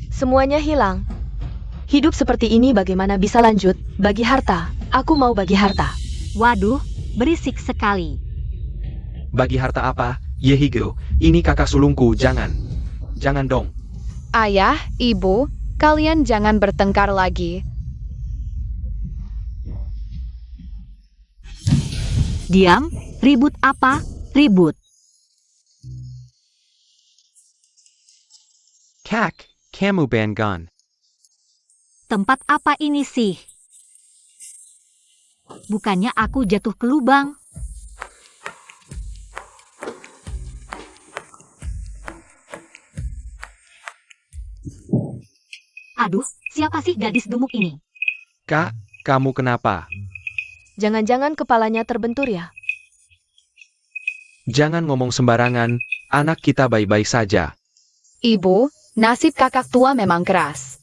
Semuanya hilang. Hidup seperti ini bagaimana bisa lanjut? Bagi harta. Aku mau bagi harta. Waduh, berisik sekali. Bagi harta apa? Yehigo, ini kakak sulungku, jangan. Jangan dong. Ayah, ibu, kalian jangan bertengkar lagi. Diam, ribut apa? Ribut. Kak, kamu banggan. Tempat apa ini sih? Bukannya aku jatuh ke lubang. Aduh, siapa sih gadis gemuk ini? Kak, kamu kenapa? Jangan-jangan kepalanya terbentur ya? Jangan ngomong sembarangan, anak kita baik-baik saja. Ibu, nasib kakak tua memang keras.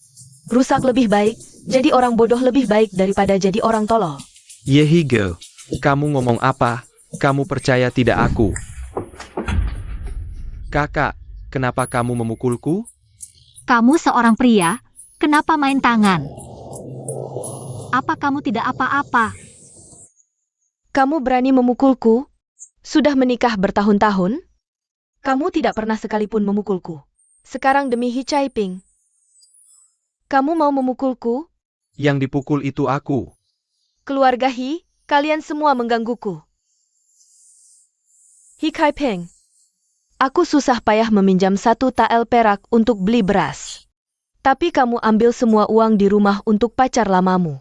Rusak lebih baik, jadi orang bodoh lebih baik daripada jadi orang tolol. Yehigo, kamu ngomong apa? Kamu percaya tidak aku? Kakak, kenapa kamu memukulku? Kamu seorang pria, kenapa main tangan? Apa kamu tidak apa-apa? Kamu berani memukulku? Sudah menikah bertahun-tahun? Kamu tidak pernah sekalipun memukulku. Sekarang demi Hi Chai Ping. Kamu mau memukulku? Yang dipukul itu aku. Keluarga Hi, kalian semua menggangguku. Hi Kai Peng. Aku susah payah meminjam 1 tael perak untuk beli beras. Tapi kamu ambil semua uang di rumah untuk pacar lamamu.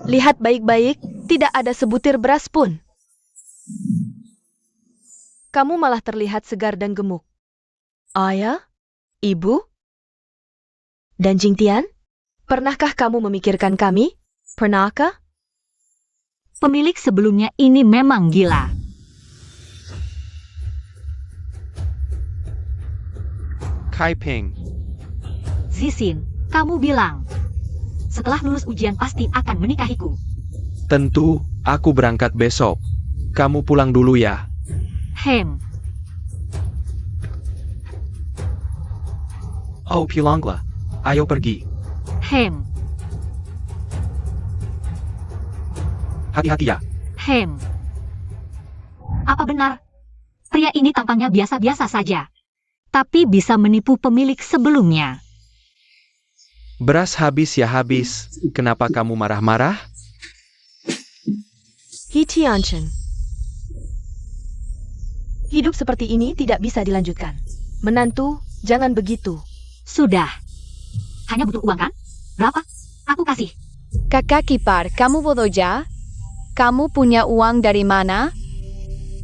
Lihat baik-baik, tidak ada sebutir beras pun. Kamu malah terlihat segar dan gemuk. Ayah? Ibu? Dan Jingtian? Pernahkah kamu memikirkan kami? Pernahkah? Pemilik sebelumnya ini memang gila. Kai Ping. Sisin, kamu bilang. Setelah lulus ujian pasti akan menikahiku. Tentu, aku berangkat besok. Kamu pulang dulu ya. Hem, Oh, pulanglah. Ayo pergi. hem, Hati-hati ya. hem. Apa benar? Pria ini tampaknya biasa-biasa saja. Tapi bisa menipu pemilik sebelumnya. Beras habis ya habis. Kenapa kamu marah-marah? Hi Tianchen. Hidup seperti ini tidak bisa dilanjutkan. Menantu, jangan begitu. Sudah. Hanya butuh uang kan? Berapa? Aku kasih. Kakak ipar, kamu bodoja? Kamu punya uang dari mana?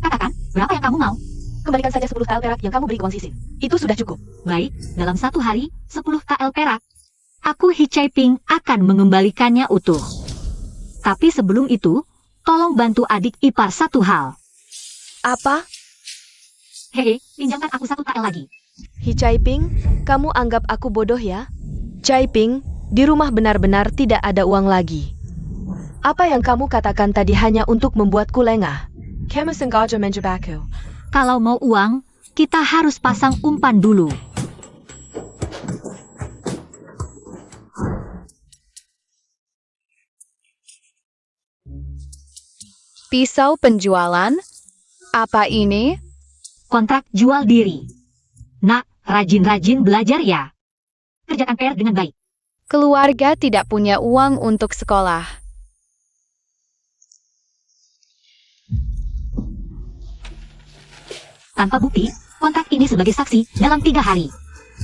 Katakan, berapa yang kamu mau? Kembalikan saja 10 tael perak yang kamu beri ke Wang Sisin. Itu sudah cukup. Baik, dalam 1 hari, 10 tael perak. Aku Hi Chai Ping akan mengembalikannya utuh. Tapi sebelum itu, tolong bantu adik ipar 1 hal. Apa? Hehe, pinjamkan aku 1 tael lagi. Hi Chai Ping, kamu anggap aku bodoh ya? Chai Ping, di rumah benar-benar tidak ada uang lagi. Apa yang kamu katakan tadi hanya untuk membuatku lengah. Kamu sengaja menjebakku. Kalau mau uang, kita harus pasang umpan dulu. Pisau penjualan? Apa ini? Kontrak jual diri. Nak, rajin-rajin belajar ya. Kerjakan PR dengan baik. Keluarga tidak punya uang untuk sekolah. Tanpa bukti, kontrak ini sebagai saksi dalam 3 hari.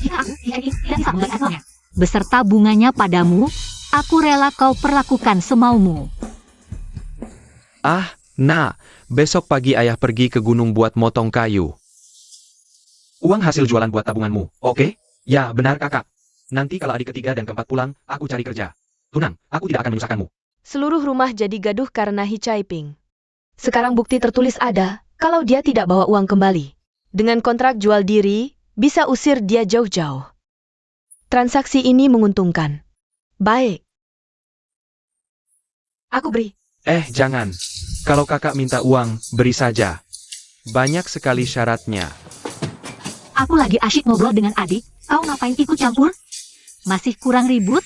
Jika aku tidak bisa membayar semuanya, beserta bunganya padamu, aku rela kau perlakukan semaumu. Ah, nah, besok pagi ayah pergi ke gunung buat motong kayu. Uang hasil jualan buat tabunganmu, oke? Ya, benar kakak. Nanti kalau adik ketiga dan keempat pulang, aku cari kerja. Tunang, aku tidak akan menyusahkanmu. Seluruh rumah jadi gaduh karena Hi Chai Ping. Sekarang bukti tertulis ada, kalau dia tidak bawa uang kembali. Dengan kontrak jual diri, bisa usir dia jauh-jauh. Transaksi ini menguntungkan. Baik. Aku beri. Jangan. Kalau kakak minta uang, beri saja. Banyak sekali syaratnya. Aku lagi asyik ngobrol dengan adik, kau ngapain ikut campur? Masih kurang ribut?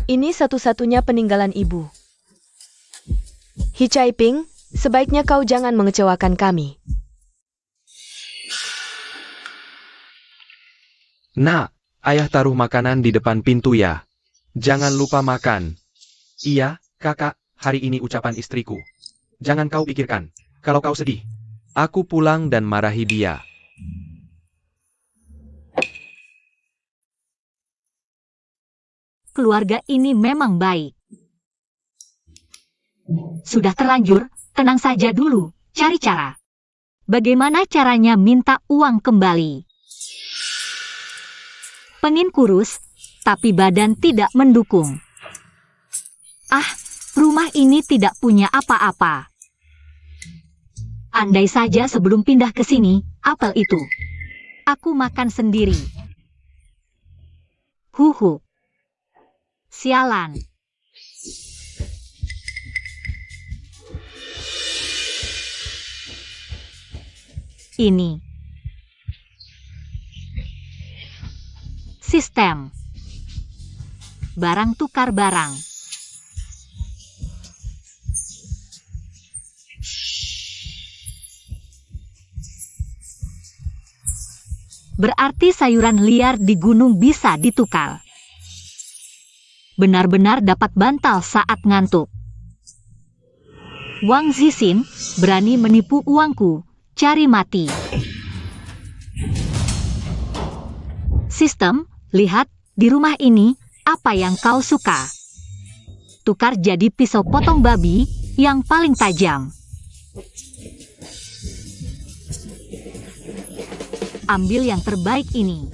Ini satu-satunya peninggalan ibu. Hicaiping, sebaiknya kau jangan mengecewakan kami. Nak, ayah taruh makanan di depan pintu ya. Jangan lupa makan. Iya, kakak, hari ini ucapan istriku. Jangan kau pikirkan, kalau kau sedih. Aku pulang dan marahi dia. Keluarga ini memang baik. Sudah terlanjur, tenang saja dulu, cari cara. Bagaimana caranya minta uang kembali? Pengen kurus, tapi badan tidak mendukung. Ah, rumah ini tidak punya apa-apa. Andai saja sebelum pindah ke sini, apel itu. Aku makan sendiri. Huhu. Sialan. Ini. Sistem. Barang tukar barang. Berarti sayuran liar di gunung bisa ditukar. Benar-benar dapat bantal saat ngantuk. Wang Zixin berani menipu uangku, cari mati. Sistem, lihat, di rumah ini, apa yang kau suka? Tukar jadi pisau potong babi yang paling tajam. Ambil yang terbaik ini.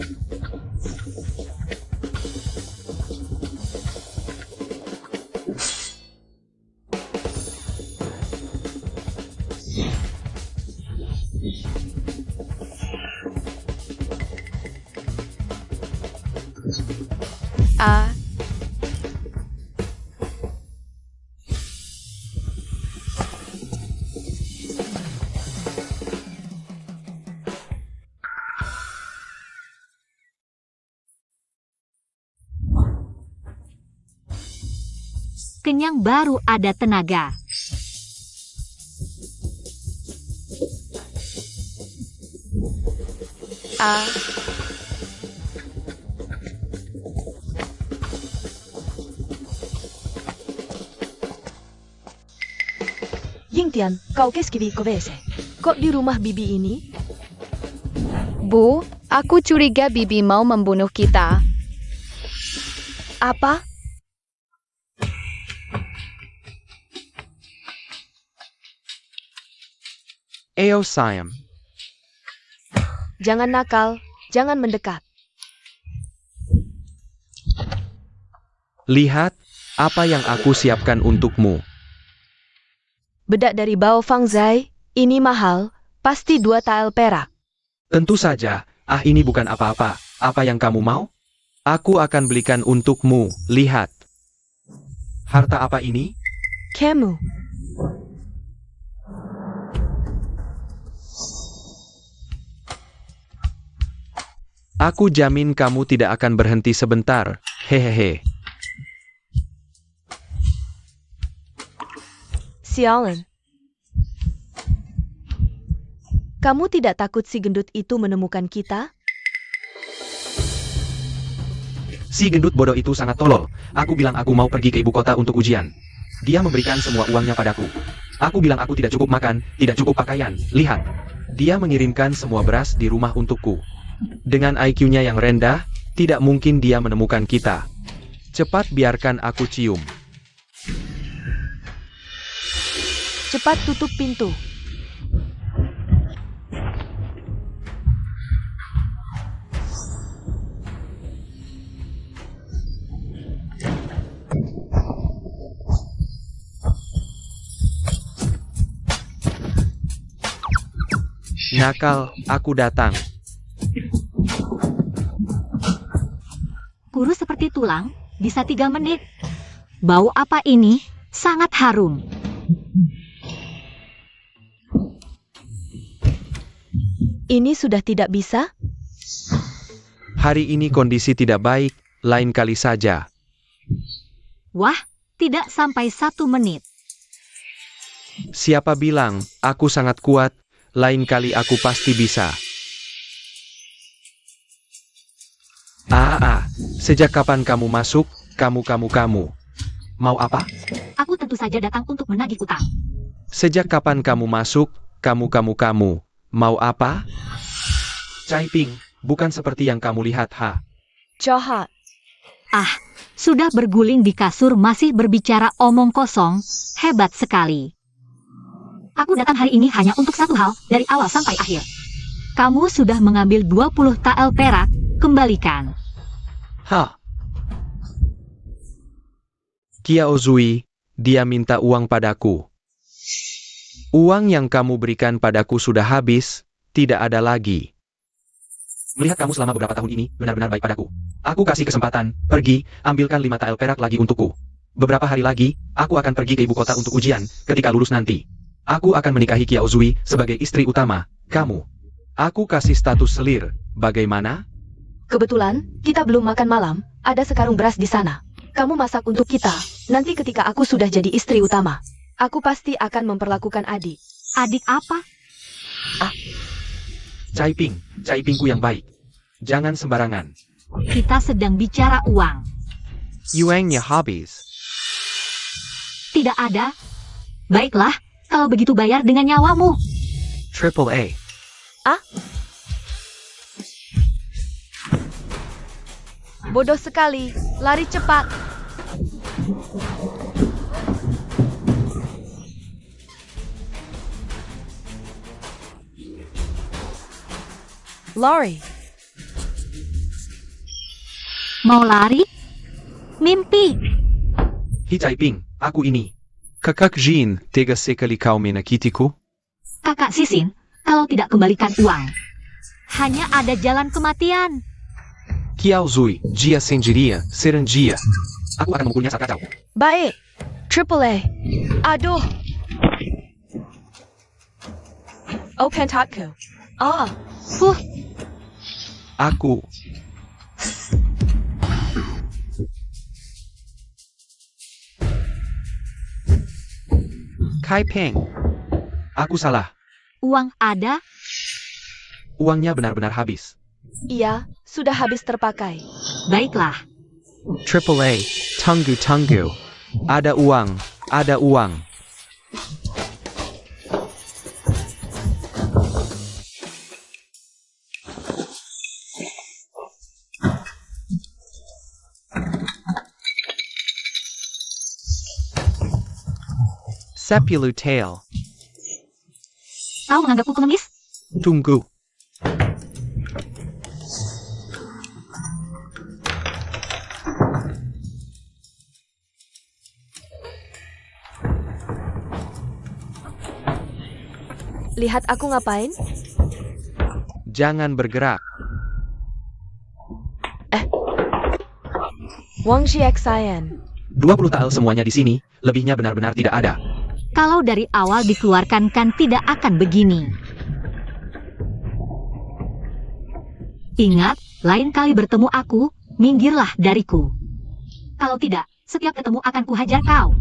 Ah, Kenyang baru ada tenaga. ah, Yingtian, kau keskibi kovese. Kok di rumah bibi ini? Bu, aku curiga Bibi mau membunuh kita. Apa? Ayo Siam, Jangan nakal, jangan mendekat. lihat apa yang aku siapkan untukmu. Bedak dari Bao Fangzai, ini mahal, pasti 2 tael perak. Tentu saja, ini bukan apa-apa. Apa yang kamu mau? Aku akan belikan untukmu, lihat. Harta apa ini? Kamu. Aku jamin kamu tidak akan berhenti sebentar, hehehe. Sialan. Kamu tidak takut si gendut itu menemukan kita? Si gendut bodoh itu sangat tolol. Aku bilang aku mau pergi ke ibu kota untuk ujian. Dia memberikan semua uangnya padaku. Aku bilang aku tidak cukup makan, tidak cukup pakaian. Lihat, dia mengirimkan semua beras di rumah untukku. Dengan IQ-nya yang rendah, tidak mungkin dia menemukan kita. Cepat biarkan aku cium. Cepat tutup pintu. Nakal, aku datang. Kurus seperti tulang, bisa 3 menit. Bau apa ini? Sangat harum. Ini sudah tidak bisa? Hari ini kondisi tidak baik, lain kali saja. Wah, tidak sampai 1 menit. Siapa bilang, aku sangat kuat, lain kali aku pasti bisa. Sejak kapan kamu masuk, kamu. Mau apa? Aku tentu saja datang untuk menagih utang. Sejak kapan kamu masuk, kamu. Mau apa? Caiping, bukan seperti yang kamu lihat, ha? Jahat. Sudah berguling di kasur masih berbicara omong kosong, hebat sekali. Aku datang hari ini hanya untuk satu hal, dari awal sampai akhir. Kamu sudah mengambil 20 tael perak, kembalikan. Qiao Zui, dia minta uang padaku. Uang yang kamu berikan padaku sudah habis, tidak ada lagi. Melihat kamu selama beberapa tahun ini, benar-benar baik padaku. Aku kasih kesempatan, pergi, ambilkan 5 tael perak lagi untukku. Beberapa hari lagi, aku akan pergi ke ibu kota untuk ujian, ketika lulus nanti. Aku akan menikahi Qiao Zui sebagai istri utama, kamu. Aku kasih status selir, bagaimana? Kebetulan, kita belum makan malam, ada sekarung beras di sana. Kamu masak untuk kita, nanti ketika aku sudah jadi istri utama. Aku pasti akan memperlakukan adik. Adik apa? Caipingku yang baik. Jangan sembarangan. Kita sedang bicara uang. Yuangnya habis. Tidak ada. Baiklah, kalau begitu bayar dengan nyawamu. Triple A. Bodoh sekali, lari cepat. Lari. Mau lari? Mimpi. Caiping, aku ini. Kakak Jin, tega sekali kau menakitiku? Kakak Sisin, kalau tidak kembalikan uang, hanya ada jalan kematian. Qiao Zui, Jia Senjiria, Serenjia. Aku akan memukulnya saat kacau. Baik. Triple A. Aduh. Oh, pentatku. Aku. Kai Peng. Aku salah. Uang ada? Uangnya benar-benar habis. Iya, sudah habis terpakai. Baiklah. Triple A, tunggu. Ada uang. Sepulu tail. Kau menganggapku pengemis? Tunggu. Lihat aku ngapain? Jangan bergerak. Wang Xiaxian. 20 tael semuanya di sini, lebihnya benar-benar tidak ada. Kalau dari awal dikeluarkan kan tidak akan begini. Ingat, lain kali bertemu aku, minggirlah dariku. Kalau tidak, setiap ketemu akan kuhajar kau.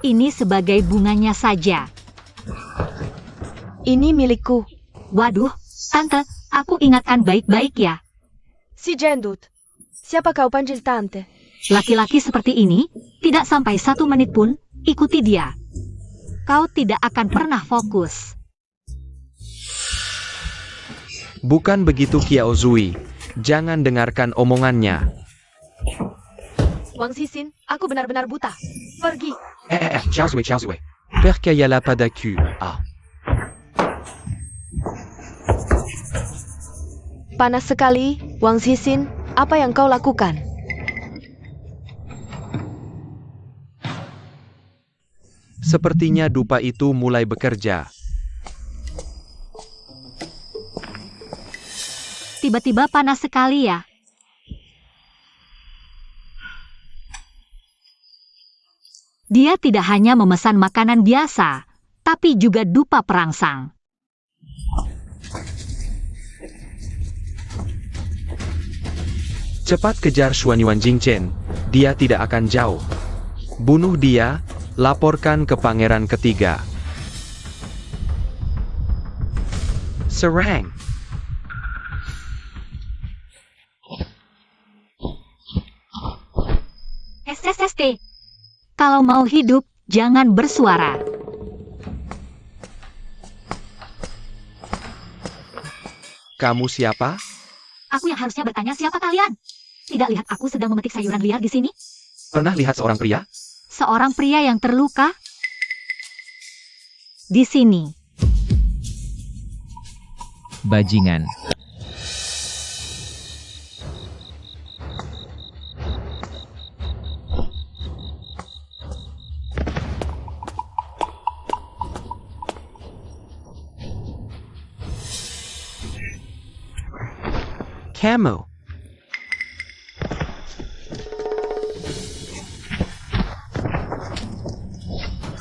Ini sebagai bunganya saja. Ini milikku. Waduh, tante, aku ingatkan baik-baik ya. Si Jendut. Siapa kau panggil tante? Laki-laki seperti ini, tidak sampai 1 menit pun, ikuti dia. Kau tidak akan pernah fokus. Bukan begitu Qiao Zui. Jangan dengarkan omongannya. Wang Sisin, aku benar-benar buta. Pergi. Qiao Zui. Percaya padaku. Panas sekali, Wang Sisin. Apa yang kau lakukan? Sepertinya dupa itu mulai bekerja. Tiba-tiba panas sekali ya. Dia tidak hanya memesan makanan biasa, tapi juga dupa perangsang. Cepat kejar Xuanyuan Jingchen, dia tidak akan jauh. Bunuh dia, laporkan ke pangeran ketiga. Serang! SSST. Kalau mau hidup, jangan bersuara. Kamu siapa? Aku yang harusnya bertanya siapa kalian? Tidak lihat aku sedang memetik sayuran liar di sini? Pernah lihat seorang pria? Seorang pria yang terluka? Di sini. Bajingan. Camo.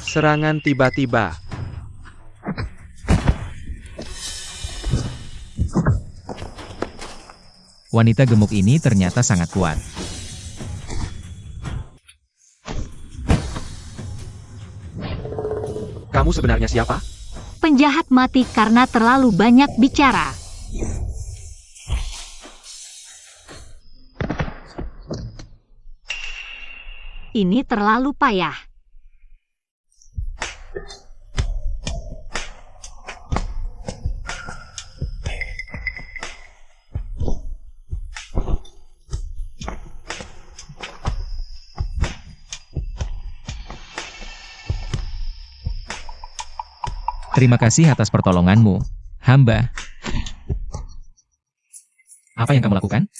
Serangan tiba-tiba. Wanita gemuk ini ternyata sangat kuat. Kamu sebenarnya siapa? Penjahat mati karena terlalu banyak bicara. Ini terlalu payah. Terima kasih atas pertolonganmu, hamba. Apa yang kamu lakukan?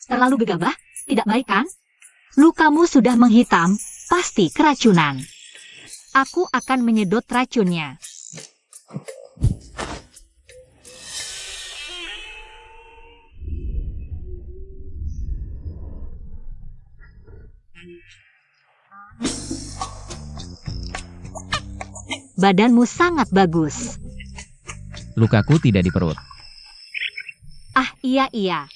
Terlalu gegabah? Tidak baik kan? Lukamu sudah menghitam, pasti keracunan. Aku akan menyedot racunnya. Badanmu sangat bagus. Lukaku tidak di perut. Ah, iya.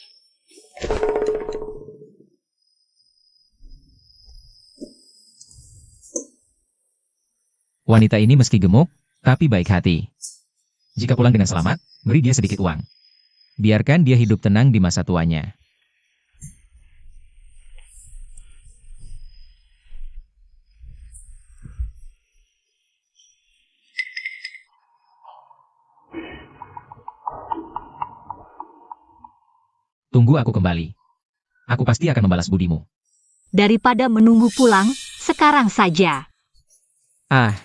Wanita ini meski gemuk, tapi baik hati. Jika pulang dengan selamat, beri dia sedikit uang. Biarkan dia hidup tenang di masa tuanya. Tunggu aku kembali. Aku pasti akan membalas budimu. Daripada menunggu pulang, sekarang saja. Ah,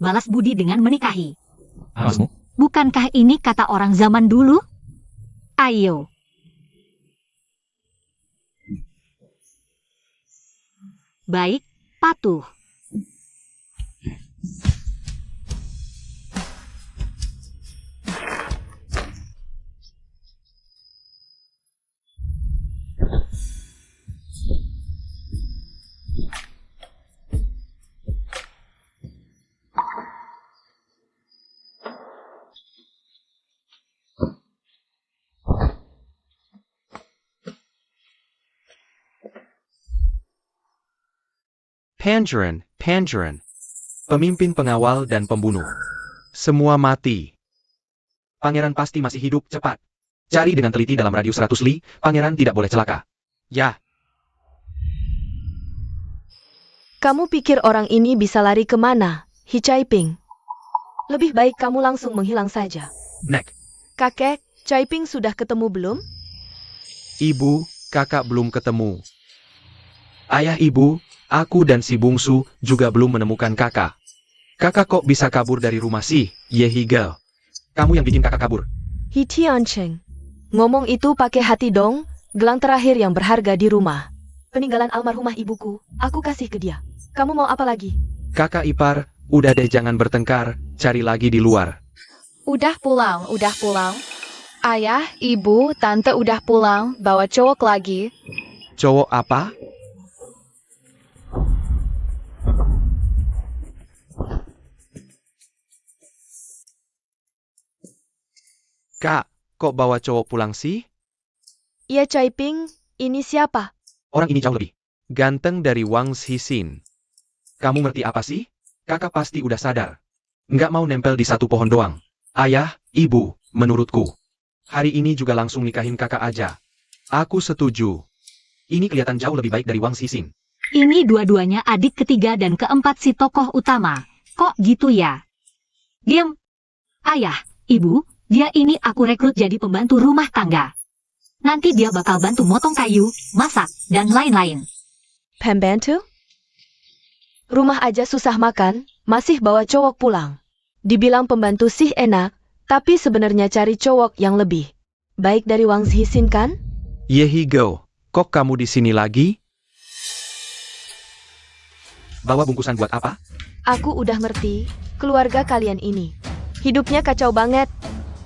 Balas budi dengan menikahi. awasmu. Bukankah ini kata orang zaman dulu? Ayo. Baik, patuh. Pangeran. Pemimpin pengawal dan pembunuh. Semua mati. Pangeran pasti masih hidup, cepat. Cari dengan teliti dalam radius 100 li, pangeran tidak boleh celaka. Ya. Kamu pikir orang ini bisa lari kemana, Hi Chai Ping? Lebih baik kamu langsung menghilang saja. Nek. Kakek, Chai Ping sudah ketemu belum? Ibu, kakak belum ketemu. Ayah ibu, aku dan si bungsu juga belum menemukan kakak. Kakak kok bisa kabur dari rumah si Ye Higel? Kamu yang bikin kakak kabur. Hi Tiancheng. Ngomong itu pakai hati dong, gelang terakhir yang berharga di rumah. Peninggalan almarhumah ibuku, aku kasih ke dia. Kamu mau apa lagi? Kakak ipar, udah deh jangan bertengkar, cari lagi di luar. Udah pulang. Ayah, ibu, tante udah pulang, bawa cowok lagi. Cowok apa? Kak, kok bawa cowok pulang sih? Iya Chai Ping, ini siapa? Orang ini jauh lebih ganteng dari Wang Hisin. Kamu ngerti apa sih? Kakak pasti udah sadar. Nggak mau nempel di satu pohon doang. Ayah, ibu, menurutku. Hari ini juga langsung nikahin kakak aja. Aku setuju. Ini kelihatan jauh lebih baik dari Wang Hisin. Ini dua-duanya adik ketiga dan keempat si tokoh utama. Kok gitu ya? Diam. Ayah, ibu, dia ini aku rekrut jadi pembantu rumah tangga. Nanti dia bakal bantu motong kayu, masak, dan lain-lain. Pembantu? Rumah aja susah makan, masih bawa cowok pulang. Dibilang pembantu sih enak, tapi sebenarnya cari cowok yang lebih baik dari Wang Hisin kan? Yehigo, kok kamu di sini lagi? Bawa bungkusan buat apa? Aku udah ngerti, keluarga kalian ini. Hidupnya kacau banget.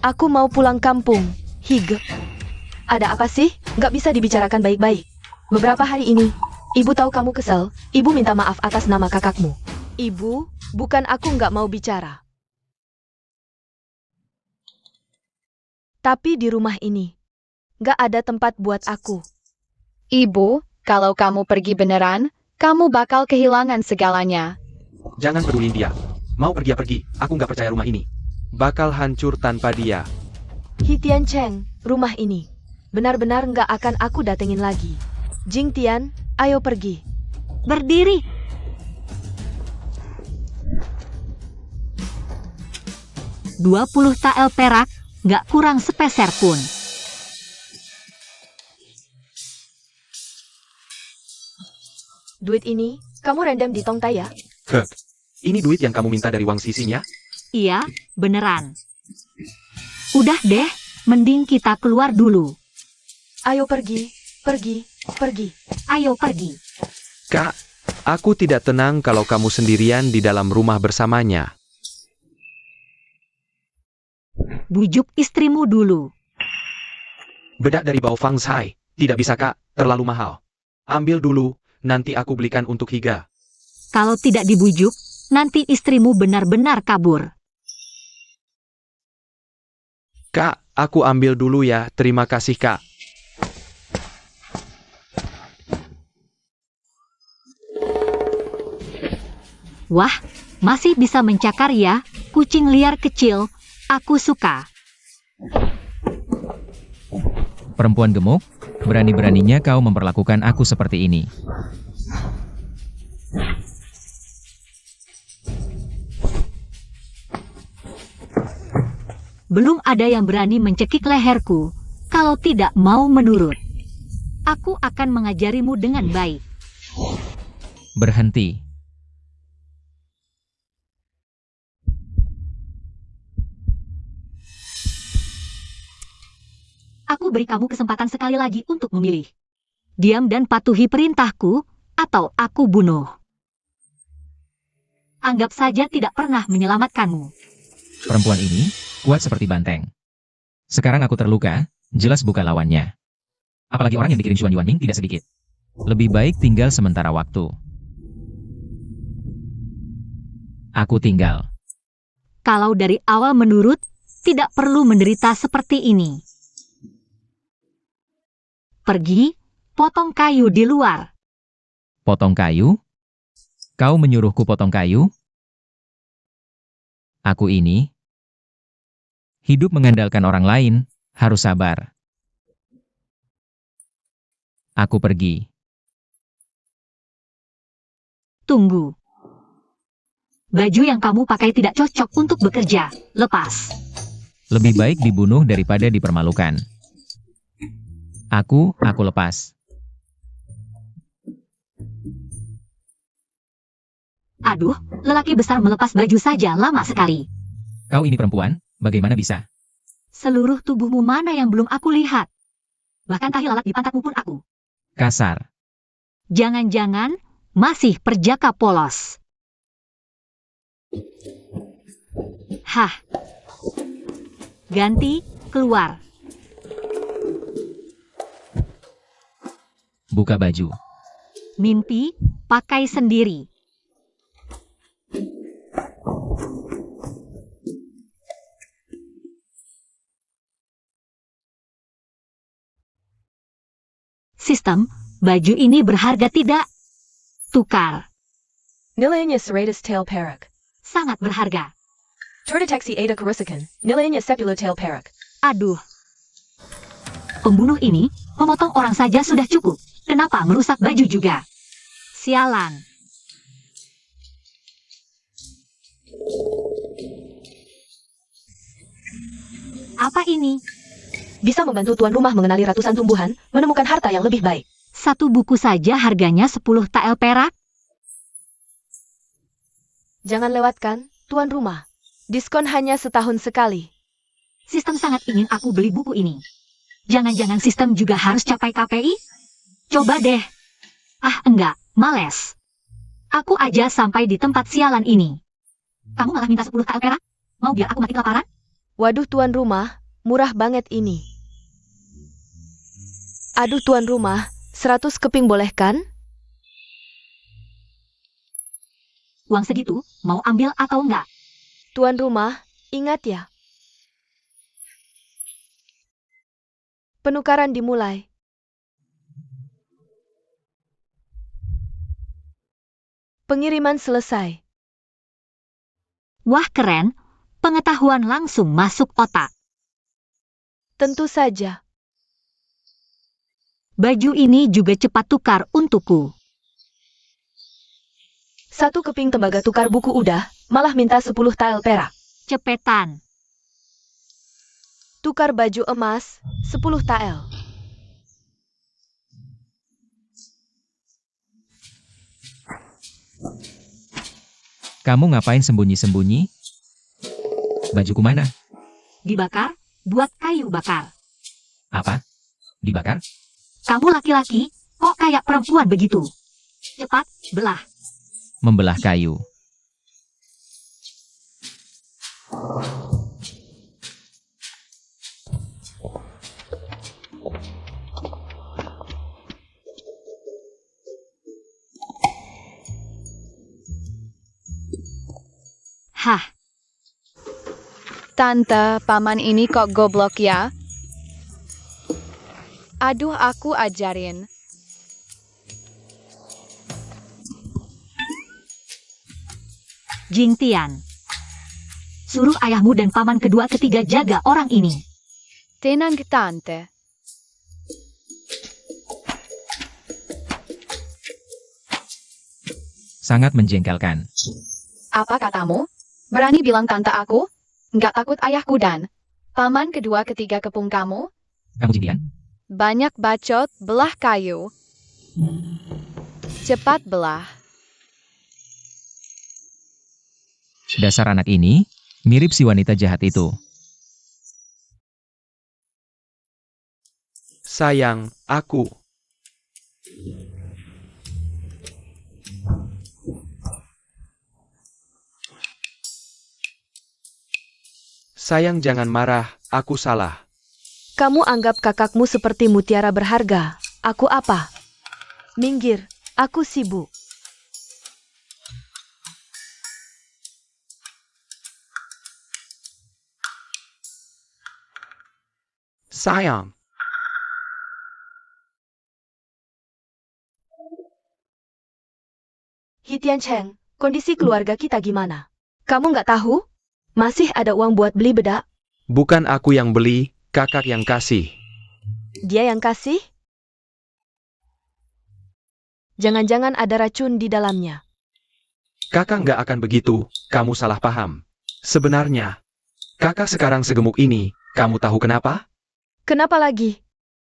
Aku mau pulang kampung. Hige. Ada apa sih? Nggak bisa dibicarakan baik-baik. Beberapa hari ini, ibu tahu kamu kesel. Ibu minta maaf atas nama kakakmu. Ibu, bukan aku nggak mau bicara. Tapi di rumah ini, nggak ada tempat buat aku. Ibu, kalau kamu pergi beneran, kamu bakal kehilangan segalanya. Jangan pedulin dia. Mau pergi ya pergi, aku nggak percaya rumah ini bakal hancur tanpa dia. Hitian Cheng, rumah ini benar-benar nggak akan aku datengin lagi. Jing Tian, ayo pergi. Berdiri. $20 tael perak, nggak kurang sepeser pun. Duit ini, kamu random di Tongtai ya? Ini duit yang kamu minta dari Wang Hisin ya? Iya, beneran. Udah deh, mending kita keluar dulu. Ayo pergi, pergi, pergi. Ayo pergi. Kak, aku tidak tenang kalau kamu sendirian di dalam rumah bersamanya. Bujuk istrimu dulu. Bedak dari bau Fang Zhai. Tidak bisa kak, terlalu mahal. Ambil dulu, nanti aku belikan untuk Higa. Kalau tidak dibujuk, nanti istrimu benar-benar kabur. Kak, aku ambil dulu ya, terima kasih kak. Wah, masih bisa mencakar ya, kucing liar kecil. Aku suka. Perempuan gemuk, berani-beraninya kau memperlakukan aku seperti ini. Belum ada yang berani mencekik leherku, kalau tidak mau menurut. Aku akan mengajarimu dengan baik. Berhenti. Aku beri kamu kesempatan sekali lagi untuk memilih. Diam dan patuhi perintahku, atau aku bunuh. Anggap saja tidak pernah menyelamatkanmu. Perempuan ini kuat seperti banteng. Sekarang aku terluka, jelas bukan lawannya. Apalagi orang yang dikirim Xuan Yuanming tidak sedikit. Lebih baik tinggal sementara waktu. Aku tinggal. Kalau dari awal menurut, tidak perlu menderita seperti ini. Pergi, potong kayu di luar. Potong kayu? Kau menyuruhku potong kayu? Aku ini hidup mengandalkan orang lain, harus sabar. Aku pergi. Tunggu. Baju yang kamu pakai tidak cocok untuk bekerja. Lepas. Lebih baik dibunuh daripada dipermalukan. Aku lepas. Aduh, lelaki besar melepas baju saja lama sekali. Kau ini perempuan, bagaimana bisa? Seluruh tubuhmu mana yang belum aku lihat? Bahkan tahi lalat di pantatmu pun aku. Kasar. Jangan-jangan masih perjaka polos. Hah. Ganti, keluar. Buka baju. Mimpi, pakai sendiri. Sistem, baju ini berharga tidak? Tukar. Nilainya 100 tael perak. Sangat berharga. Terdeteksi ada kerusakan. Nilainya 10 tael perak. Aduh. Pembunuh ini, memotong orang saja sudah cukup. Kenapa merusak baju juga? Sialan. Apa ini? Bisa membantu tuan rumah mengenali ratusan tumbuhan, menemukan harta yang lebih baik. Satu buku saja harganya 10 tael perak? Jangan lewatkan, tuan rumah. Diskon hanya setahun sekali. Sistem sangat ingin aku beli buku ini. Jangan-jangan sistem juga harus capai KPI? Coba deh. Ah, enggak, males. Aku aja sampai di tempat sialan ini. Kamu malah minta 10 tael perak? Mau biar aku mati kelaparan? Waduh tuan rumah, murah banget ini. Aduh tuan rumah, 100 keping boleh kan? Uang segitu, mau ambil atau enggak? Tuan rumah, ingat ya. Penukaran dimulai. Pengiriman selesai. Wah keren, pengetahuan langsung masuk otak. Tentu saja. Baju ini juga cepat tukar untukku. 1 keping tembaga tukar buku udah, malah minta 10 tael perak. Cepetan. Tukar baju emas, 10 tael. Kamu ngapain sembunyi-sembunyi? Bajuku mana? Dibakar, buat kayu bakar. Apa? Dibakar? Kamu laki-laki, kok kayak perempuan begitu? Cepat, belah. Membelah kayu. Hah, Tante, paman ini kok goblok ya? Aduh, aku ajarin. Jingtian. Suruh ayahmu dan paman kedua ketiga jaga orang ini. Tenang, tante. Sangat menjengkelkan. Apa katamu? Berani bilang tante aku? Nggak takut ayahku dan paman kedua ketiga kepung kamu? Kamu jadian? Banyak bacot, belah kayu. Cepat belah. Dasar anak ini, mirip si wanita jahat itu. Sayang, aku. Sayang jangan marah, aku salah. Kamu anggap kakakmu seperti mutiara berharga. Aku apa? Minggir, aku sibuk. Sayang. Hitian Cheng, kondisi keluarga kita gimana? Kamu nggak tahu? Masih ada uang buat beli bedak? Bukan aku yang beli, kakak yang kasih. Dia yang kasih? Jangan-jangan ada racun di dalamnya. Kakak nggak akan begitu, kamu salah paham. Sebenarnya, kakak sekarang segemuk ini, kamu tahu kenapa? Kenapa lagi?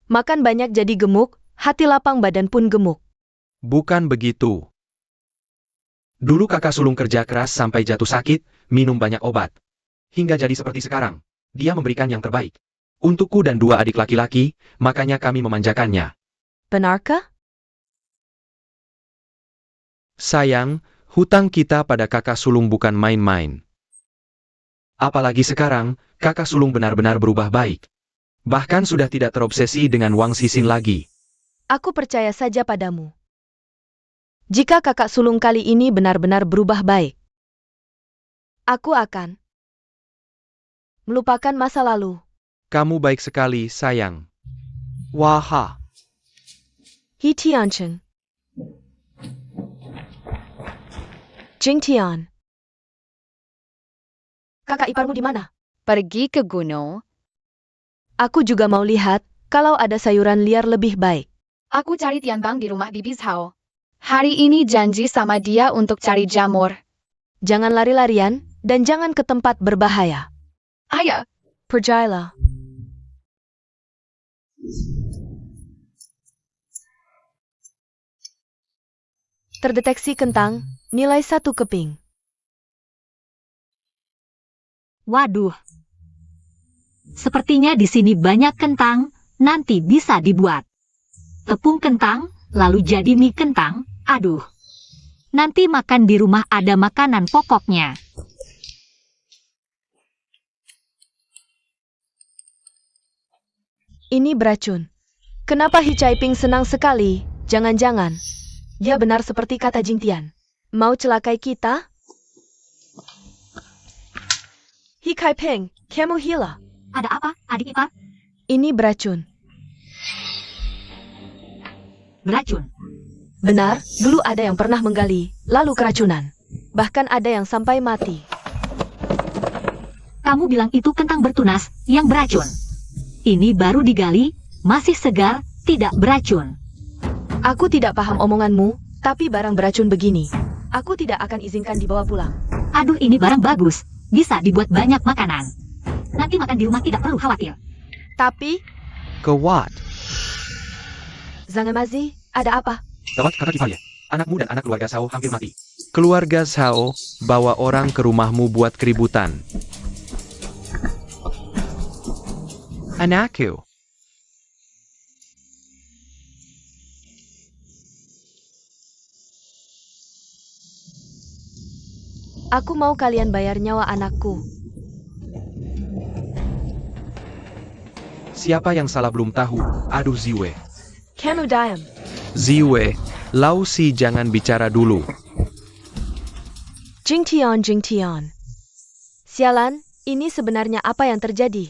Makan banyak jadi gemuk, hati lapang badan pun gemuk. Bukan begitu. Dulu kakak sulung kerja keras sampai jatuh sakit, minum banyak obat. Hingga jadi seperti sekarang. Dia memberikan yang terbaik. Untukku dan 2 adik laki-laki, makanya kami memanjakannya. Benarkah? Sayang, hutang kita pada kakak sulung bukan main-main. Apalagi sekarang, kakak sulung benar-benar berubah baik. Bahkan sudah tidak terobsesi dengan Wang Sisin lagi. Aku percaya saja padamu. Jika kakak sulung kali ini benar-benar berubah baik, aku akan melupakan masa lalu. Kamu baik sekali, sayang. Waha. He Tianchen. Jing Tian. Kakak iparmu di mana? Pergi ke gunung. Aku juga mau lihat kalau ada sayuran liar lebih baik. Aku cari Tianbang di rumah Bibi Zhao. Hari ini janji sama dia untuk cari jamur. Jangan lari-larian dan jangan ke tempat berbahaya. Ayah, Pergilah. Terdeteksi kentang, nilai 1 keping. Waduh. Sepertinya di sini banyak kentang, nanti bisa dibuat. Tepung kentang, lalu jadi mie kentang, aduh. Nanti makan di rumah ada makanan pokoknya. Ini beracun. Kenapa Hi Caiping senang sekali? Jangan-jangan. Dia benar seperti kata Jing Tian. Mau celakai kita? Hi Caiping, kamu gila. Ada apa, adik ipar? Ini beracun. Beracun. Benar, dulu ada yang pernah menggali, lalu keracunan. Bahkan ada yang sampai mati. Kamu bilang itu kentang bertunas yang beracun. Ini baru digali, masih segar, tidak beracun. Aku tidak paham omonganmu, tapi barang beracun begini. Aku tidak akan izinkan dibawa pulang. Aduh, ini barang bagus. Bisa dibuat banyak makanan. Nanti makan di rumah tidak perlu khawatir. Tapi, Gawat. Zangamazi, ada apa? Gawat kakak ipar ya. Anakmu dan anak keluarga Zhao hampir mati. Keluarga Zhao bawa orang ke rumahmu buat keributan. Anakku. Aku mau kalian bayar nyawa anakku. Siapa yang salah belum tahu. Aduh Ziwe. Kamu diam. Ziwe, Lau Si jangan bicara dulu. Jing Tian. Sialan, ini sebenarnya apa yang terjadi?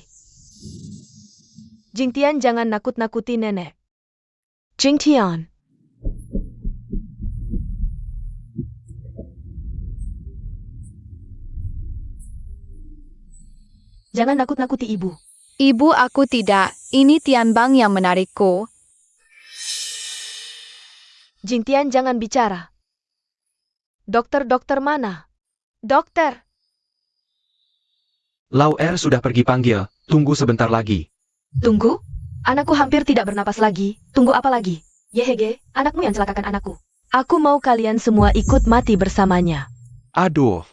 Jing Tian jangan nakut-nakuti nenek. Jing Tian. Jangan nakut-nakuti ibu. ibu aku tidak. Ini Tianbang yang menarikku. Jing Tian jangan bicara. Dokter mana? Dokter. Lau Er sudah pergi panggil. Tunggu sebentar lagi. Tunggu. Anakku hampir tidak bernapas lagi. Tunggu apa lagi? Yehege, anakmu yang celakakan anakku. Aku mau kalian semua ikut mati bersamanya. Aduh.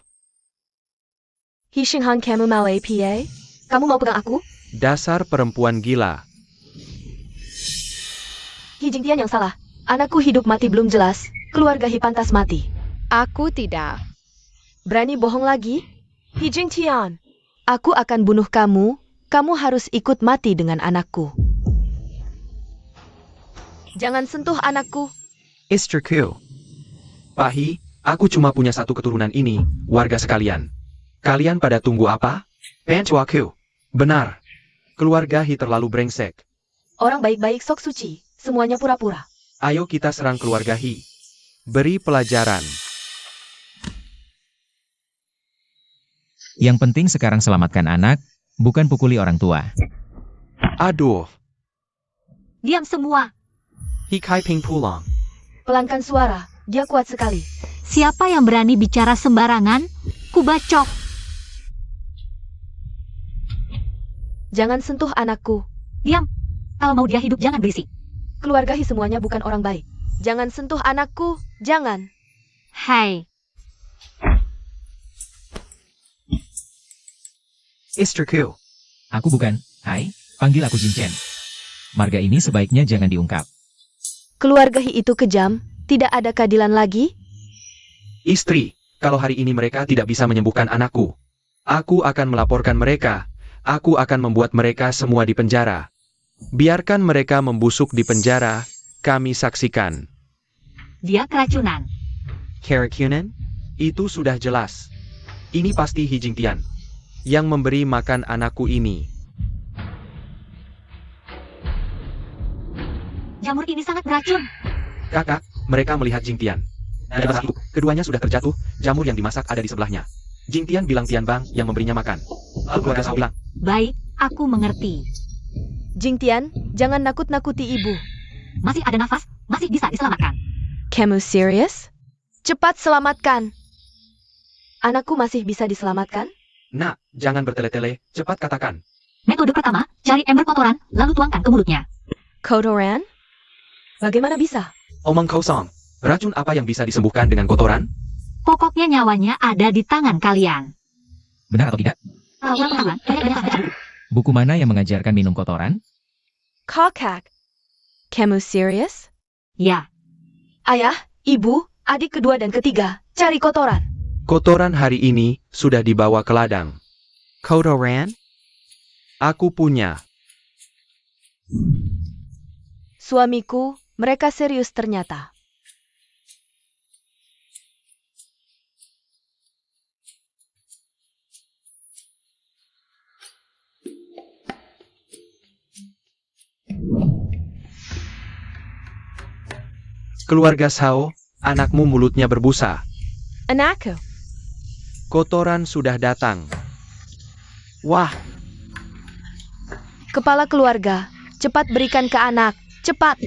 Hi Xinghang kamu mau APA? Kamu mau pegang aku? Dasar perempuan gila. Hi Jing Tian yang salah. Anakku hidup mati belum jelas. Keluarga Hi pantas mati. Aku tidak. Berani bohong lagi? Hi Jing Tian. Aku akan bunuh kamu. Kamu harus ikut mati dengan anakku. Jangan sentuh anakku. Istriku. Pahi, aku cuma punya satu keturunan ini, warga sekalian. Kalian pada tunggu apa? Pencuaku. Benar. Keluarga Hi terlalu brengsek. Orang baik-baik sok suci. Semuanya pura-pura. Ayo kita serang keluarga Hi. Beri pelajaran. Yang penting sekarang selamatkan anak, bukan pukuli orang tua. Aduh. Diam semua. Hi Caiping pulang. Pelankan suara. Dia kuat sekali. Siapa yang berani bicara sembarangan? Kubacok. Jangan sentuh anakku. Diam. Kalau mau dia hidup jangan berisik. Keluarga Hi semuanya bukan orang baik. Jangan sentuh anakku. Jangan. Hai. Istriku. Aku bukan. Hai, panggil aku Jin Chen. Marga ini sebaiknya jangan diungkap. Keluarga Hi itu kejam. Tidak ada keadilan lagi. Istri, kalau hari ini mereka tidak bisa menyembuhkan anakku, aku akan melaporkan mereka. Aku akan membuat mereka semua di penjara. Biarkan mereka membusuk di penjara, kami saksikan. Dia keracunan. Keracunan? Itu sudah jelas. Ini pasti Hi Jing Tian yang memberi makan anakku ini. Jamur ini sangat beracun. Kakak, mereka melihat Jingtian. Dan saat itu, keduanya sudah terjatuh, jamur yang dimasak ada di sebelahnya. Jingtian bilang Tian Bang yang memberinya makan. Lalu keluarga Sao bilang, Baik, aku mengerti. Jingtian, jangan nakut-nakuti ibu. Masih ada nafas, masih bisa diselamatkan. Kamu serius? Cepat selamatkan. Anakku masih bisa diselamatkan? Nak, jangan bertele-tele, cepat katakan. Metode pertama, cari ember kotoran, lalu tuangkan ke mulutnya. Kotoran? Bagaimana bisa? Omong kosong. Racun apa yang bisa disembuhkan dengan kotoran? Pokoknya nyawanya ada di tangan kalian. Benar atau tidak? Yang pertama, Buku mana yang mengajarkan minum kotoran? Kakak. Kamu serius? ya, Ayah, ibu, adik kedua dan ketiga, cari kotoran. Kotoran hari ini sudah dibawa ke ladang. Kotoran? Aku punya. Suamiku, mereka serius ternyata. Keluarga Sao, anakmu mulutnya berbusa. Anakku, Kotoran sudah datang. Wah, kepala keluarga, cepat berikan ke anak, cepat.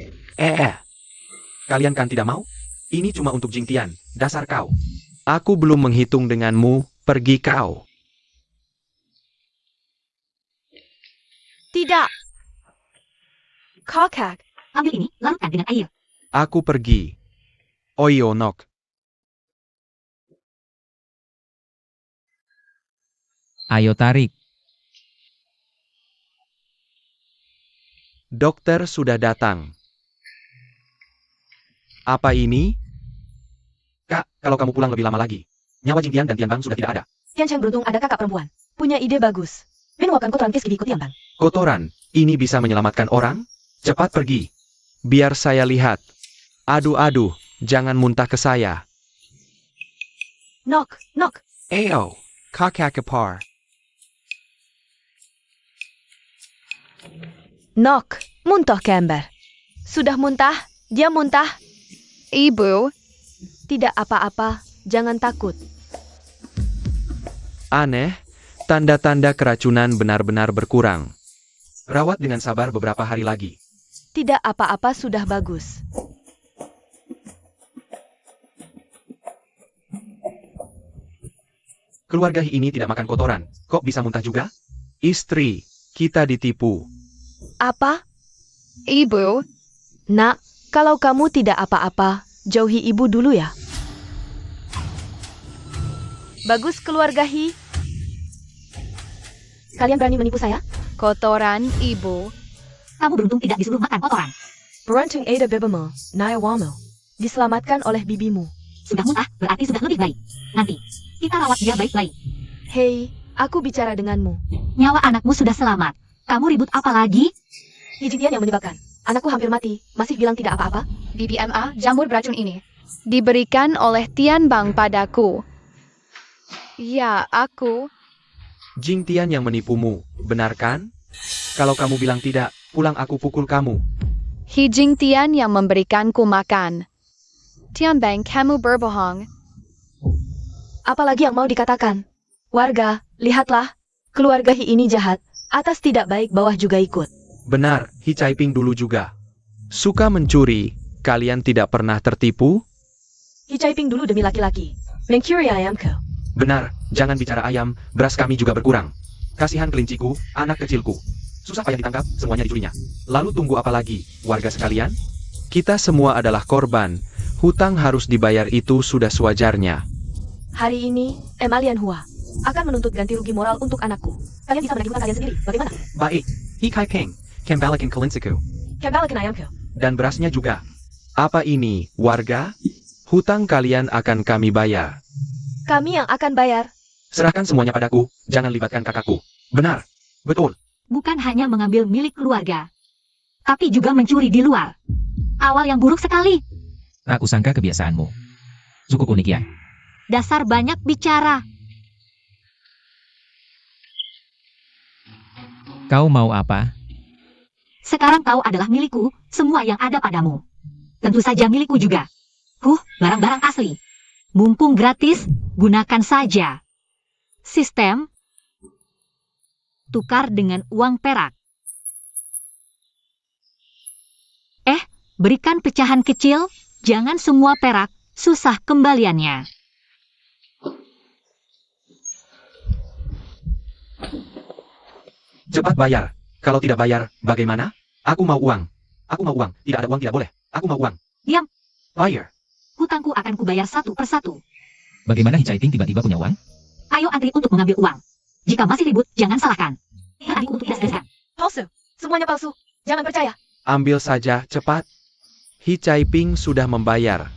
Kalian kan tidak mau? Ini cuma untuk Jingtian, dasar kau. Aku belum menghitung denganmu, pergi kau. Tidak. Kakak, ambil ini, larutkan dengan air. Aku pergi. Oyonok. Ayo tarik. Dokter sudah datang. Apa ini? Kak, kalau kamu pulang lebih lama lagi. Nyawa Jingtian dan Tian Bang sudah tidak ada. Tian Chang beruntung ada kakak perempuan. Punya ide bagus. Menuangkan kotoran kis ikut Tian Bang. Kotoran, ini bisa menyelamatkan orang? Cepat pergi. Biar saya lihat. Aduh, jangan muntah ke saya. Nok, nok. Eo, kakak kepar. Nok, muntah ke ember. Sudah muntah, dia muntah. Ibu, Tidak apa-apa, jangan takut. Aneh, tanda-tanda keracunan benar-benar berkurang. Rawat dengan sabar beberapa hari lagi. Tidak apa-apa sudah bagus. Keluarga ini tidak makan kotoran. Kok bisa muntah juga? Istri, kita ditipu. Apa? ibu, Nak, kalau kamu tidak apa-apa, jauhi ibu dulu ya. Bagus keluarga Hi. Kalian berani menipu saya? kotoran ibu. Kamu beruntung tidak disuruh makan kotoran. Beruntung ada bebamu, Nayawamo. Diselamatkan oleh bibimu. Sudah muntah, berarti sudah lebih baik. Nanti, kita rawat dia baik-baik. Hei, aku bicara denganmu. Nyawa anakmu sudah selamat. Kamu ribut apa lagi? Hijitian yang menyebabkan. Anakku hampir mati, masih bilang tidak apa-apa. BBMA, jamur beracun ini. Diberikan oleh Tian Bang padaku. Ya, aku. Jingtian yang menipumu, benar kan? Kalau kamu bilang tidak, pulang aku pukul kamu. Hi Jingtian yang memberikanku makan. Tian Bang, kamu berbohong. Apalagi yang mau dikatakan? Warga, lihatlah. Keluarga Hi ini jahat. Atas tidak baik, bawah juga ikut. Benar, Hi Caiping dulu juga. Suka mencuri, kalian tidak pernah tertipu? Hi Caiping dulu demi laki-laki. Mencuri ayamku. Benar, jangan bicara ayam, beras kami juga berkurang. Kasihan kelinciku, anak kecilku. Susah payah ditangkap, semuanya dicurinya. Lalu tunggu apa lagi, warga sekalian? Kita semua adalah korban. Hutang harus dibayar itu sudah sewajarnya. Hari ini, Emalian Hua akan menuntut ganti rugi moral untuk anakku. Kalian bisa menagihkan kalian sendiri, bagaimana? Baik, Hi Caiping, kembalikan kelinsiku. Kembalikan ayamku. Dan berasnya juga. Apa ini, warga? Hutang kalian akan kami bayar. Kami yang akan bayar. Serahkan semuanya padaku, jangan libatkan kakakku. Benar, betul. Bukan hanya mengambil milik keluarga, tapi juga mencuri di luar. Awal yang buruk sekali. Aku sangka kebiasaanmu. Cukup unik ya. Dasar banyak bicara. Kau mau apa? Sekarang kau adalah milikku, semua yang ada padamu. Tentu saja milikku juga. Barang-barang asli. Mumpung gratis, gunakan saja. Sistem tukar dengan uang perak. Berikan pecahan kecil, jangan semua perak, susah kembaliannya. Cepat bayar. Kalau tidak bayar, bagaimana? Aku mau uang. Aku mau uang. Tidak ada uang tidak boleh. Aku mau uang. Diam. Bayar. Hutangku akan kubayar satu persatu. Bagaimana Hichaiting tiba-tiba punya uang? Ayo antri untuk mengambil uang. Jika masih ribut, jangan salahkan. Antri untuk hias-hiasan. Palsu. Semuanya palsu. Jangan percaya. Ambil saja, cepat. Hichaiping sudah membayar.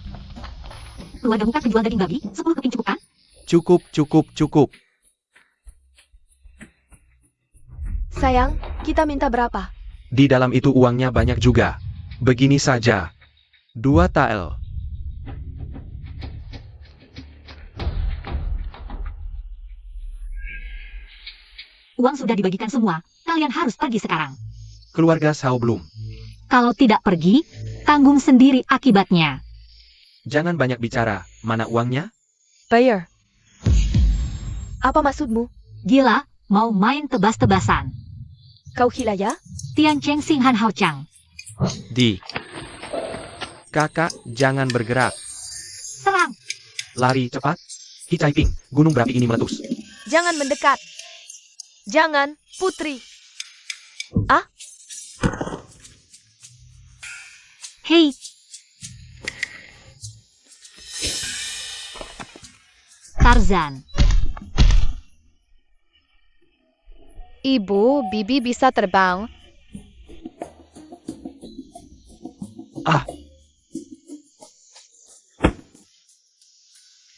Keluarga bukan penjual daging babi, 10 keping cukup kan? Cukup, cukup, cukup. Sayang, kita minta berapa? Di dalam itu uangnya banyak juga. Begini saja. 2 tael. Uang sudah dibagikan semua, kalian harus pergi sekarang. Keluarga Sao belum. Kalau tidak pergi, tanggung sendiri akibatnya. Jangan banyak bicara. Mana uangnya? Bayar. Apa maksudmu? Gila, mau main tebas-tebasan. Kau gila ya? Tian Cheng Sing Han Hao Chang. Kakak, jangan bergerak. Serang. Lari cepat. Hichaiping, gunung berapi ini meletus. Jangan mendekat. Jangan, putri. Hei. Tarzan. Ibu, Bibi bisa terbang.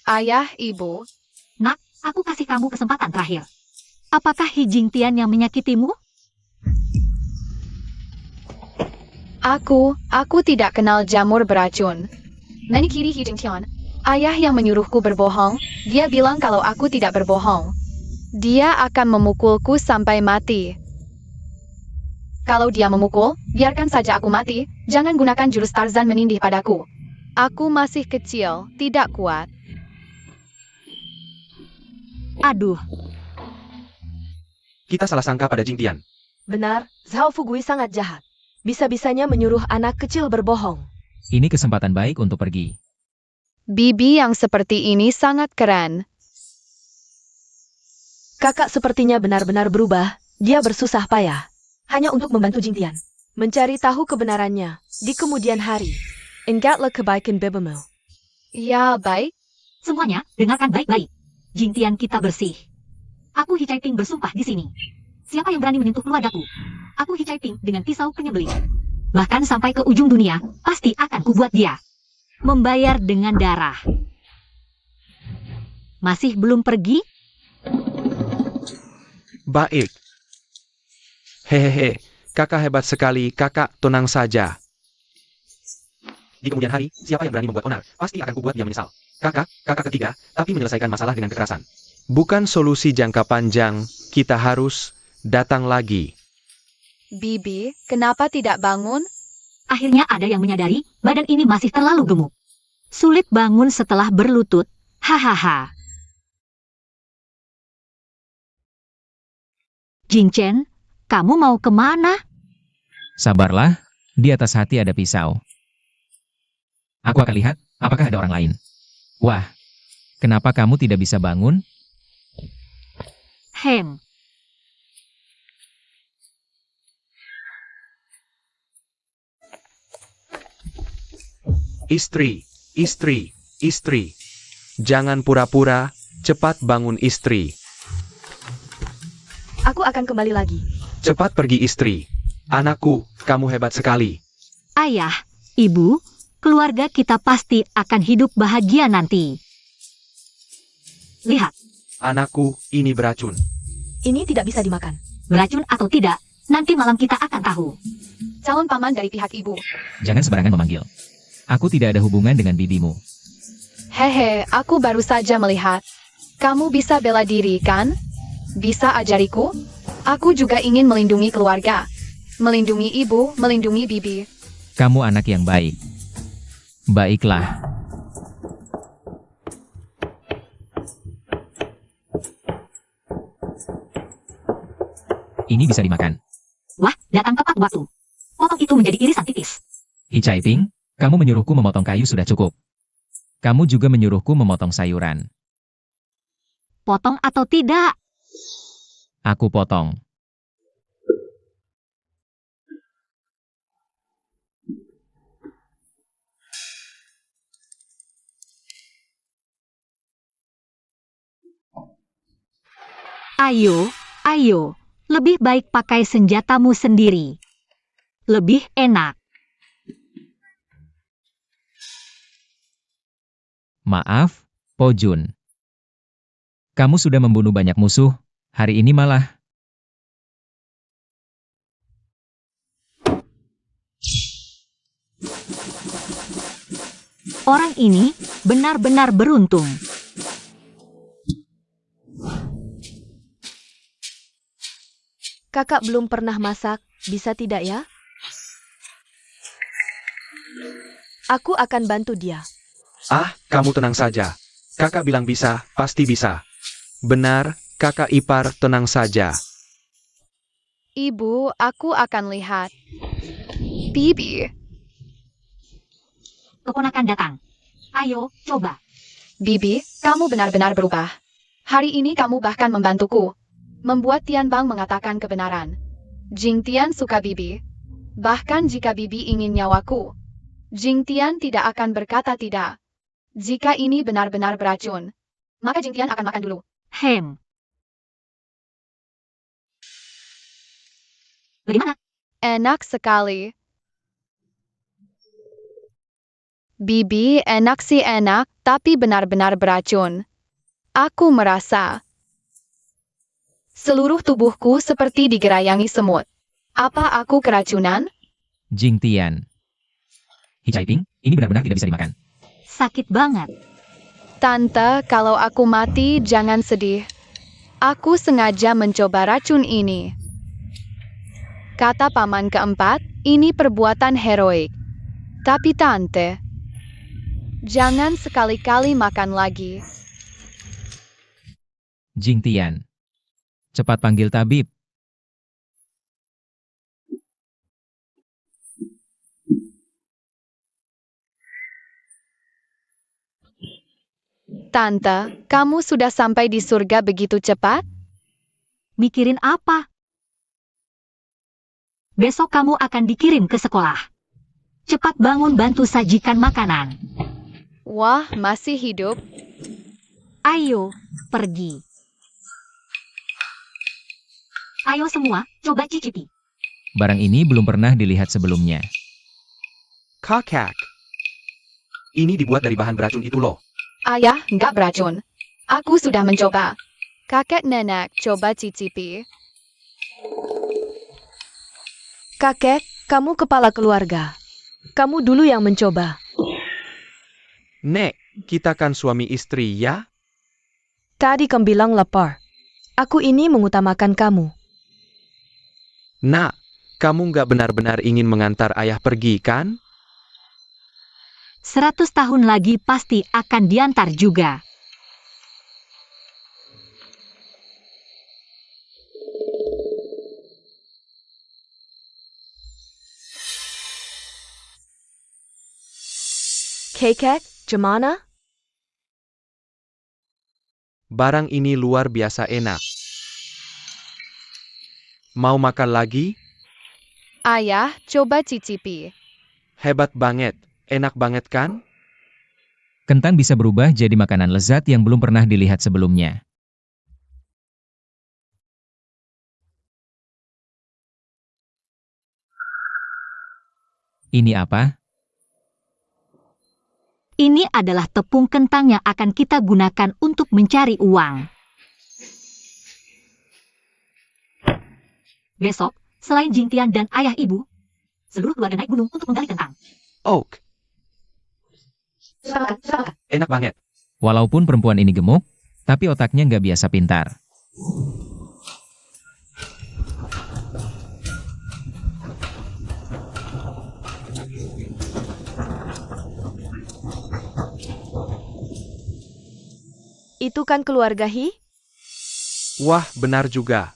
Ayah, Ibu. Nak, aku kasih kamu kesempatan terakhir. Apakah Hi Jingtian yang menyakitimu? Aku tidak kenal jamur beracun. Nani kiri Hi Jingtian. Ayah yang menyuruhku berbohong, dia bilang kalau aku tidak berbohong. Dia akan memukulku sampai mati. Kalau dia memukul, biarkan saja aku mati, jangan gunakan jurus Tarzan menindih padaku. Aku masih kecil, tidak kuat. Aduh, Kita salah sangka pada Jingtian. Benar, Zhao Fugui sangat jahat. Bisa-bisanya menyuruh anak kecil berbohong. Ini kesempatan baik untuk pergi. Bibi yang seperti ini sangat keren. Kakak sepertinya benar-benar berubah. Dia bersusah payah. Hanya untuk membantu Jingtian. Mencari tahu kebenarannya. Di kemudian hari. Ingatlah kebaikan bebamu. Ya, baik. semuanya, dengarkan baik-baik. Jingtian kita bersih. Aku Hichaiting bersumpah di sini. Siapa yang berani menyentuh keluargaku? Aku Hichaiting dengan pisau penyembelih. Bahkan sampai ke ujung dunia, pasti akan kubuat dia membayar dengan darah. Masih belum pergi? Baik. Hehehe, kakak hebat sekali, kakak tenang saja. Di kemudian hari, siapa yang berani membuat onar, pasti akan kubuat dia menyesal. Kakak ketiga, tapi menyelesaikan masalah dengan kekerasan. Bukan solusi jangka panjang, kita harus datang lagi. Bibi, kenapa tidak bangun? Akhirnya ada yang menyadari, badan ini masih terlalu gemuk. Sulit bangun setelah berlutut. Hahaha. Jingchen, kamu mau kemana? Sabarlah, di atas hati ada pisau. Aku akan lihat, apakah ada orang lain. Wah, kenapa kamu tidak bisa bangun? Hem. Istri. Jangan pura-pura, cepat bangun istri. Aku akan kembali lagi. Cepat pergi istri. Anakku, kamu hebat sekali. Ayah, ibu, keluarga kita pasti akan hidup bahagia nanti. Lihat, Anakku, ini beracun. Ini tidak bisa dimakan. beracun atau tidak, nanti malam kita akan tahu. Calon paman dari pihak ibu. Jangan sembarangan memanggil. Aku tidak ada hubungan dengan bibimu. Hehe, aku baru saja melihat. Kamu bisa bela diri, kan? Bisa ajariku? Aku juga ingin melindungi keluarga. melindungi ibu, melindungi bibi. Kamu anak yang baik. Baiklah. Ini bisa dimakan. Wah, datang tepat waktu. Potong itu menjadi irisan tipis. Hicaiping, kamu menyuruhku memotong kayu sudah cukup. Kamu juga menyuruhku memotong sayuran. Potong atau tidak? Aku potong. Ayo, ayo. Lebih baik pakai senjatamu sendiri. Lebih enak. Maaf, Po Jun. Kamu sudah membunuh banyak musuh, hari ini malah. Orang ini benar-benar beruntung. Kakak belum pernah masak, bisa tidak ya? Aku akan bantu dia. Ah, kamu tenang saja. Kakak bilang bisa, pasti bisa. Benar, kakak ipar, tenang saja. Ibu, aku akan lihat. Bibi, Keponakan datang. Ayo, coba. Bibi, kamu benar-benar berubah. Hari ini kamu bahkan membantuku. Membuat Tian Bang mengatakan kebenaran. Jing Tian suka Bibi. Bahkan jika Bibi ingin nyawaku, Jing Tian tidak akan berkata tidak. Jika ini benar-benar beracun, maka Jing Tian akan makan dulu. Bagaimana? Enak sekali. Bibi, enak sih enak, tapi benar-benar beracun. Aku merasa seluruh tubuhku seperti digerayangi semut. Apa aku keracunan? Jing Tian. Hicaiping, ini benar-benar tidak bisa dimakan. Sakit banget. Tante, kalau aku mati jangan sedih. Aku sengaja mencoba racun ini. Kata paman keempat, ini perbuatan heroik. Tapi tante, jangan sekali-kali makan lagi. Jing Tian. Cepat panggil tabib. Tante, kamu sudah sampai di surga begitu cepat? Mikirin apa? Besok kamu akan dikirim ke sekolah. Cepat bangun bantu sajikan makanan. Wah, masih hidup. Ayo, pergi. Ayo semua, coba cicipi. Barang ini belum pernah dilihat sebelumnya. Kakak. Ini dibuat dari bahan beracun itu loh. Ayah, nggak beracun. Aku sudah mencoba. Kakek nenek, coba cicipi. Kakek, kamu kepala keluarga. Kamu dulu yang mencoba. Nek, kita kan suami istri ya? Tadi kamu bilang lapar. Aku ini mengutamakan kamu. Nak, kamu nggak benar-benar ingin mengantar ayah pergi kan? 100 tahun lagi pasti akan diantar juga. Kakek, gimana? Barang ini luar biasa enak. Mau makan lagi? Ayah, coba cicipi. Hebat banget. Enak banget kan? Kentang bisa berubah jadi makanan lezat yang belum pernah dilihat sebelumnya. Ini apa? Ini adalah tepung kentang yang akan kita gunakan untuk mencari uang. Besok, selain Jing Tian dan ayah ibu, seluruh keluarga naik gunung untuk menggali kentang. Oak, enak banget. Walaupun perempuan ini gemuk, tapi otaknya nggak biasa pintar. Itu kan keluarga Hi? Wah, benar juga.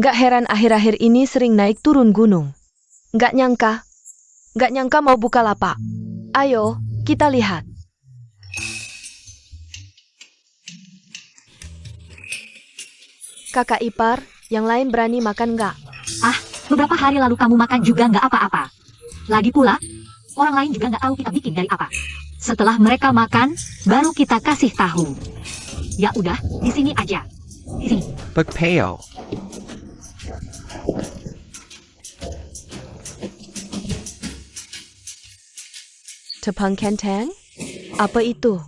Gak heran akhir-akhir ini sering naik turun gunung. Gak nyangka mau buka lapak. Ayo, kita lihat. Kakak ipar, yang lain berani makan gak? Beberapa hari lalu kamu makan juga nggak apa-apa. Lagi pula, orang lain juga nggak tahu kita bikin dari apa. Setelah mereka makan, baru kita kasih tahu. Ya udah, di sini aja. Di sini. Pagpeo. Tepung kentang? Apa itu?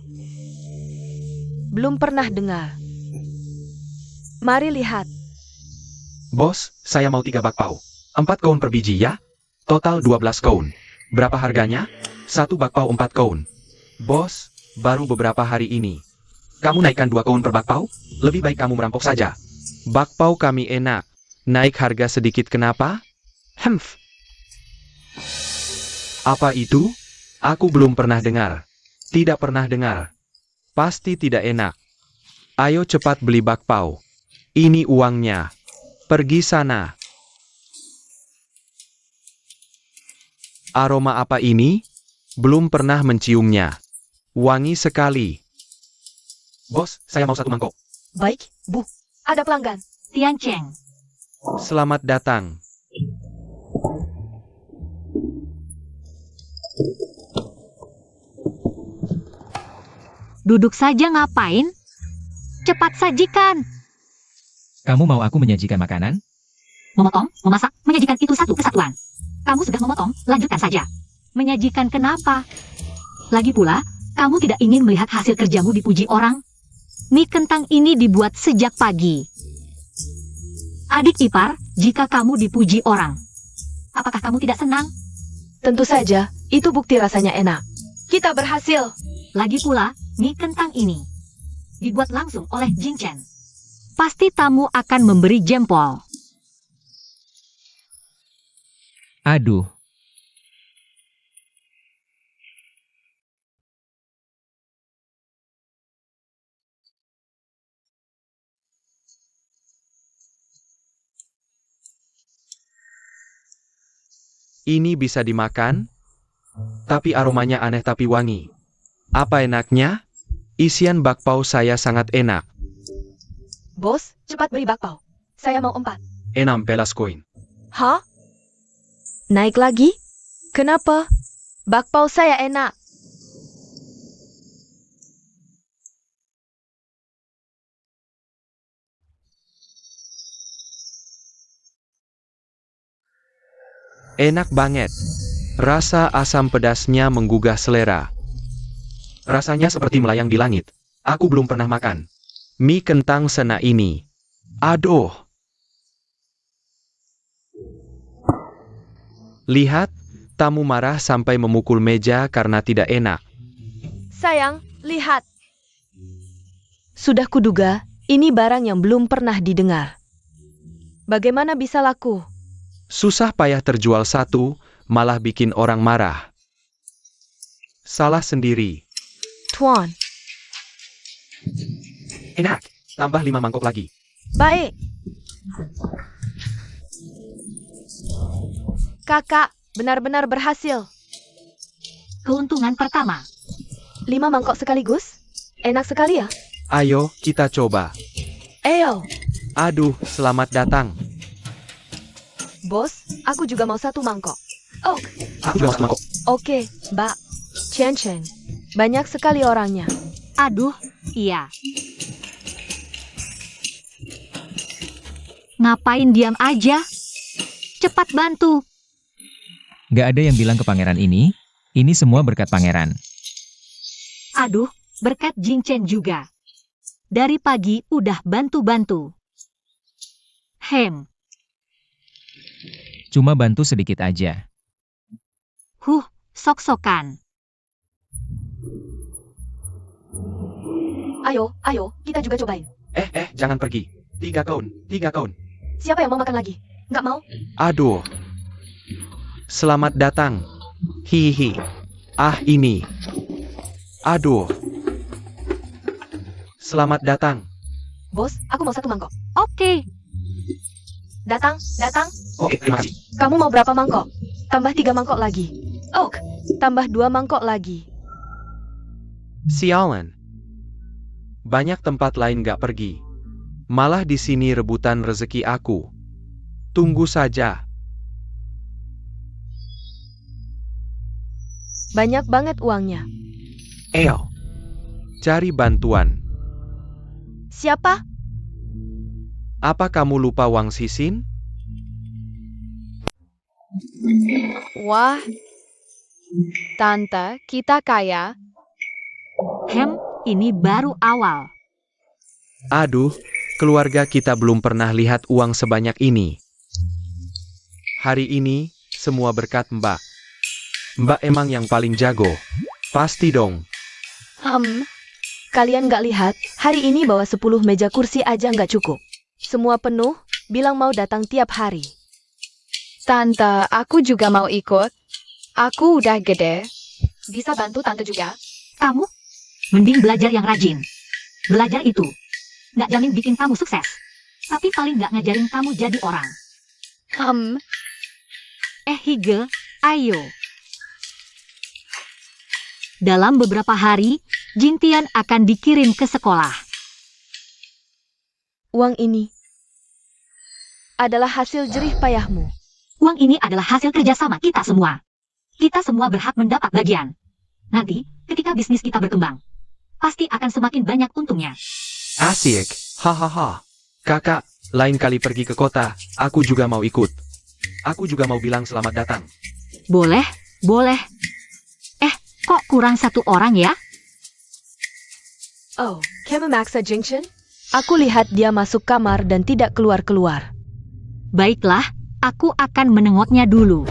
Belum pernah dengar. Mari lihat. Bos, saya mau 3 bakpao. 4 koun per biji ya? Total 12 koun. Berapa harganya? 1 bakpao 4 koun. Bos, baru beberapa hari ini. Kamu naikkan 2 koun per bakpao? Lebih baik kamu merampok saja. Bakpao kami enak. Naik harga sedikit kenapa? Hemph. Apa itu? Aku belum pernah dengar. Tidak pernah dengar. Pasti tidak enak. Ayo cepat beli bakpao. Ini uangnya. Pergi sana. Aroma apa ini? Belum pernah menciumnya. Wangi sekali. Bos, saya mau 1 mangkok. Baik, Bu. Ada pelanggan. Tian Cheng. Selamat datang. Duduk saja ngapain? Cepat sajikan. Kamu mau aku menyajikan makanan? Memotong, memasak, menyajikan itu satu kesatuan. Kamu sudah memotong, lanjutkan saja. Menyajikan kenapa? Lagi pula, kamu tidak ingin melihat hasil kerjamu dipuji orang? Mie kentang ini dibuat sejak pagi. Adik ipar, jika kamu dipuji orang, apakah kamu tidak senang? Tentu saja, itu bukti rasanya enak. Kita berhasil. Lagi pula, mie kentang ini dibuat langsung oleh Jing Chen. Pasti tamu akan memberi jempol. Aduh, Ini bisa dimakan? Tapi aromanya aneh tapi wangi. Apa enaknya? Isian bakpao saya sangat enak. Bos, cepat beri bakpao. Saya mau 4. 16 koin. Hah? Naik lagi? Kenapa? Bakpao saya enak. Enak banget. Rasa asam pedasnya menggugah selera. Rasanya seperti melayang di langit. Aku belum pernah makan mie kentang sena ini. Aduh. Lihat, tamu marah sampai memukul meja karena tidak enak. Sayang, lihat. Sudah kuduga, ini barang yang belum pernah didengar. Bagaimana bisa laku? Susah payah terjual 1, malah bikin orang marah. Salah sendiri. Tuan, Enak, tambah 5 mangkok lagi. baik. Kakak, benar-benar berhasil. Keuntungan pertama. 5 mangkok sekaligus? Enak sekali ya? Ayo, kita coba. Ayo. Aduh, selamat datang. Bos, aku juga mau 1 mangkok. Oh, Aku juga mau 1 mangkok. oke, Mbak. Chen Chen. Banyak sekali orangnya. Aduh, iya. Ngapain diam aja? Cepat bantu. gak ada yang bilang ke pangeran ini semua berkat pangeran. Aduh, berkat Jing Chen juga. Dari pagi udah bantu-bantu. Hem, Cuma bantu sedikit aja. sok-sokan. Ayo, kita juga cobain. Jangan pergi. 3 koun. Siapa yang mau makan lagi? Nggak mau? Aduh. Selamat datang. Hihi. Ah, ini. Aduh. Selamat datang. Bos, aku mau 1 mangkok. Oke, Datang, datang. Oke, terima kasih. Kamu mau berapa mangkok? Tambah 3 mangkok lagi. Oak, tambah 2 mangkok lagi. Sialan. Banyak tempat lain gak pergi. Malah di sini rebutan rezeki aku. Tunggu saja. Banyak banget uangnya. Eo. Cari bantuan. Siapa? Apa kamu lupa Wang Sisin? Wah, Tante, kita kaya. ini baru awal. Aduh, keluarga kita belum pernah lihat uang sebanyak ini. Hari ini, semua berkat Mbak. Mbak emang yang paling jago. Pasti dong. Kalian gak lihat, hari ini bawa 10 meja kursi aja gak cukup. Semua penuh, bilang mau datang tiap hari. Tante, aku juga mau ikut. Aku udah gede. Bisa bantu Tante juga? Kamu, mending belajar yang rajin. Belajar itu nggak jamin bikin kamu sukses, tapi paling nggak ngajarin kamu jadi orang. Hige, ayo. Dalam beberapa hari, Jintian akan dikirim ke sekolah. Uang ini adalah hasil jerih payahmu. Uang ini adalah hasil kerjasama kita semua. Kita semua berhak mendapat bagian. Nanti, ketika bisnis kita berkembang, pasti akan semakin banyak untungnya. Asyik. Hahaha. Kakak, lain kali pergi ke kota, aku juga mau ikut. Aku juga mau bilang selamat datang. Boleh, boleh. Kok kurang 1 orang ya? Oh, Kemamaksa Junction? Aku lihat dia masuk kamar dan tidak keluar-keluar. Baiklah, aku akan menengoknya dulu.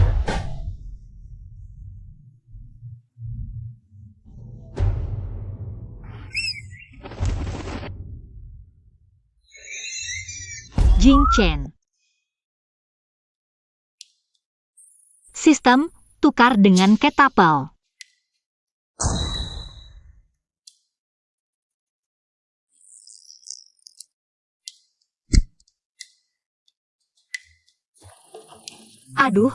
Jing Chen. Sistem tukar dengan ketapel. Aduh,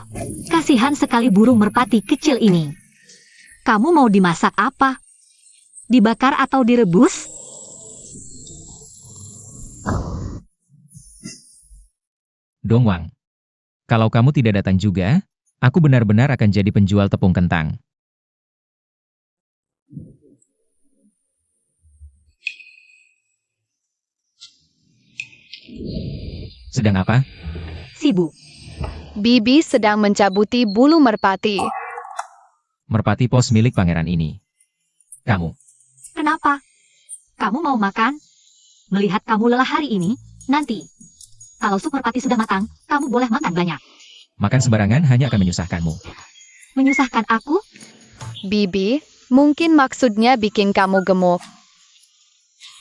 kasihan sekali burung merpati kecil ini. Kamu mau dimasak apa? Dibakar atau direbus? Dongwang. Kalau kamu tidak datang juga, aku benar-benar akan jadi penjual tepung kentang. Sedang apa? Sibuk. Bibi sedang mencabuti bulu merpati. Merpati pos milik pangeran ini. Kamu. Kenapa? Kamu mau makan? Melihat kamu lelah hari ini, nanti. Kalau sup merpati sudah matang, kamu boleh makan banyak. Makan sembarangan hanya akan menyusahkanmu. Menyusahkan aku? Bibi, mungkin maksudnya bikin kamu gemuk.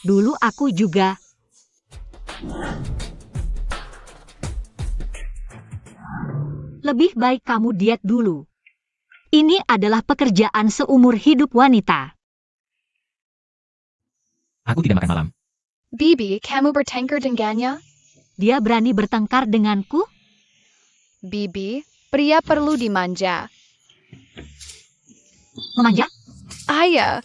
Dulu aku juga. Lebih baik kamu diet dulu. Ini adalah pekerjaan seumur hidup wanita. Aku tidak makan malam. Bibi, kamu bertengkar dengannya? Dia berani bertengkar denganku? Bibi, pria perlu dimanja. Memanja? Ayah,